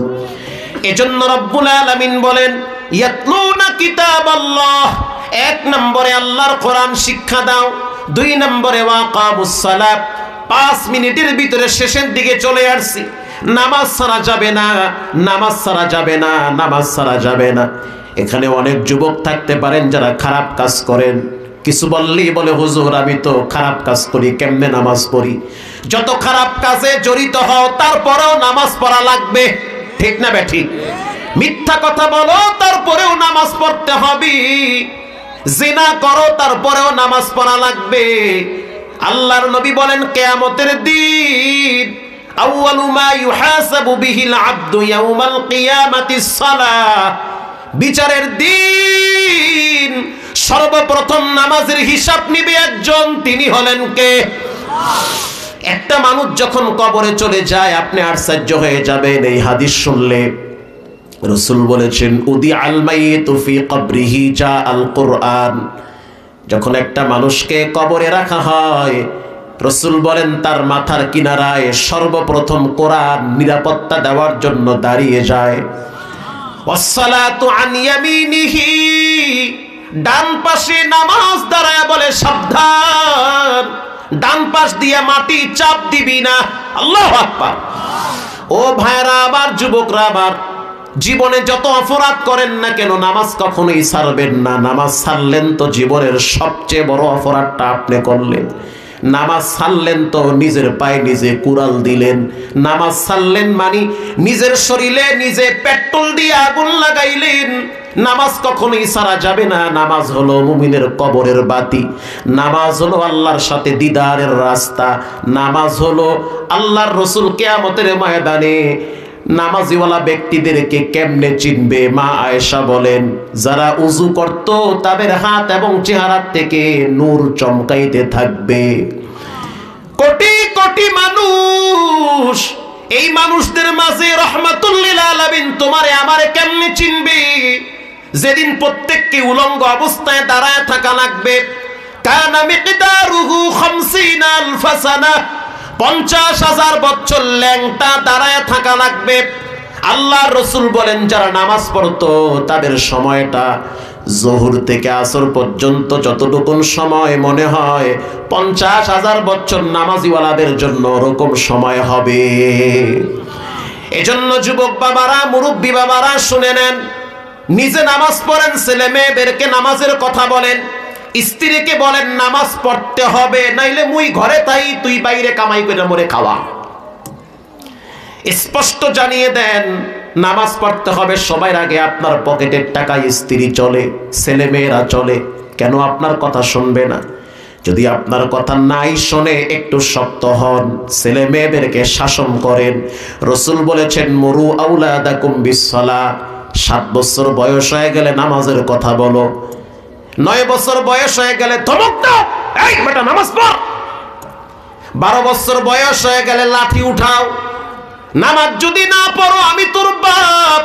এজন্য রব্বুল আলামিন বলেন, ইয়াতলুনা কিতাবাল্লাহ, 1 নম্বরে আল্লাহর কোরআন শিক্ষা দাও। 2 নম্বরে ওয়াকামুস সালাত। 5 মিনিটের ভিতরে শেষের দিকে চলে আসছি। নামাজ ছাড়া যাবে না, নামাজ ছাড়া যাবে না, নামাজ ছাড়া যাবে না। এখানে অনেক যুবক থাকতে পারেন যারা খারাপ কাজ করেন। কিছু বললেই বলে, হুজুর আমি তো খারাপ কাজ করি, কেমনে নামাজ পড়ি? যত খারাপ কাজে জড়িত হও তারপরেও নামাজ পড়া লাগবে, ঠিক না বেঠিক? মিথ্যা কথা বলো তারপরেও নামাজ পড়তে হবে। জিনা করো তারপরেও নামাজ পড়া লাগবে। আল্লাহর নবী বলেন, কিয়ামতের দিন আউয়ালু মা ইউহাসাবু বিহিল আবদু ইয়াউমাল কিয়ামাতিস সালাহ, বিচারের দিন সর্বপ্রথম নামাজের হিসাব নিবে একজন, তিনি হলেন কে? একটা মানুষ যখন কবরে চলে যায় আপনি আশ্চর্য হয়ে যাবেন এই হাদিস শুনলে। রাসূল বলেছেন, উদি আল মাইয়িতু ফি কবরিহি জা আল কুরআন। যখন একটা মানুষকে কবরে রাখা হয়, রাসূল বলেন তার মাথার কিনারায় সর্বপ্রথম কোরআন নিরাপত্তা দেওয়ার জন্য দাঁড়িয়ে যায়। ওয়াসসালাতু আন ইয়ামিনিহি, ডান পাশে নামাজ দাঁড়ায় বলে সাবধান, ডান পাশ দিয়ে মাটি চাপ দিবি না। আল্লাহু আকবার। ও ভাইরা আমার, যুবকরা আমার, জীবনে যত অপরাধ করেন না কেন নামাজ কখনোই ছাড়বেন না। নামাজ ছাড়লেন তো জীবনের সবচেয়ে বড় অপরাধটা আপনি করলেন। নামাজ ছাড়লেন তো নিজের পায়ে নিজে কুড়াল দিলেন। নামাজ ছাড়লেন মানে নিজের শরীরে নিজে পেট্রোল দিয়ে আগুন লাগাইলেন। নামাজ কখনোই ছাড়া যাবে না। নামাজ হলো মুমিনের কবরের বাতি। নামাজ হলো আল্লাহর সাথে দিদারের রাস্তা। নামাজ হলো আল্লাহর রাসূল কিয়ামতের ময়দানে নামাজিওয়ালা ব্যক্তিদেরকে কেমনে চিনবে? মা আয়েশা বলেন, যারা উযু করত তাদের হাত এবং চেহারা থেকে নূর চমকাইতে থাকবে। কোটি কোটি মানুষ, এই মানুষদের মাঝে রাহমাতুল লিল আলামিন তোমারে আমারে কেমনে চিনবে? যেদিন প্রত্যেককে উলঙ্গ অবস্থায় দাঁড়ায় থাকা লাগবে। কানা মিকদারুহু 50 আলফ সানা, 50,000 বছর ল্যাংটা দাঁড়ায় থাকা লাগবে। আল্লাহর রাসূল বলেন, যারা নামাজ পড়তো তাদের সময়টা জোহর থেকে আসর পর্যন্ত যতটুকু সময় মনে হয় 50,000 বছর নামাজিওয়ালাদের জন্য ওরকম সময় হবে। এজন্য যুবক বাবারা, মুরব্বী বাবারা শুনে নেন, নিজে নামাজ পড়েন, ছেলে মেয়েদেরকে নামাজের কথা বলেন, স্ত্রীকে বলেন নামাজ পড়তে হবে, নাইলে মুই ঘরে তাই তুই বাইরে কামাই করে মরে খাওয়া। স্পষ্ট জানিয়ে দেন নামাজ পড়তে হবে। সবার আগে আপনার পকেটের টাকায় স্ত্রী চলে, ছেলে মেয়েরা চলে, কেন আপনার কথা শুনবে না? যদি আপনার কথা নাই শোনে একটু শক্ত হন, ছেলে মেয়েদেরকে শাসন করেন। রাসূল বলেছেন, মুরু আউলাদাকুম বিসসালাহ, 7 বছর বয়স হয়ে গেলে নামাজের কথা বলো। 9 বছর বয়স হয়ে গেলে ধমক দাও, এই বেটা নামাজ পড়। 12 বছর বয়স হয়ে গেলে লাঠি উঠাও। নামাজ যদি না পড়ো আমি তোর বাপ,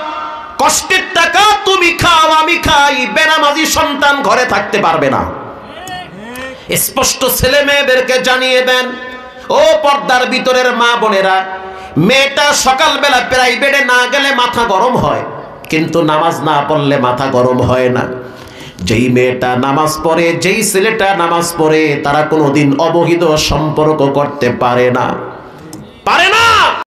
কষ্টের টাকা তুমি খাও আমি খাই, বেনামাজি সন্তান ঘরে থাকতে পারবে না। স্পষ্ট ছেলে মেয়েদেরকে জানিয়ে দেন। ও পর্দার ভিতরের মা বোনেরা, মেয়েটা সকালবেলা প্রাইভেটে না গেলে মাথা গরম হয়। কিন্তু নামাজ না পড়লে মাথা গরম হয় না। যেই মেয়েটা নামাজ পড়ে, যেই ছেলেটা নামাজ পড়ে, তারা কোনোদিন অবহিত সম্পর্ক করতে পারে না, পারে না।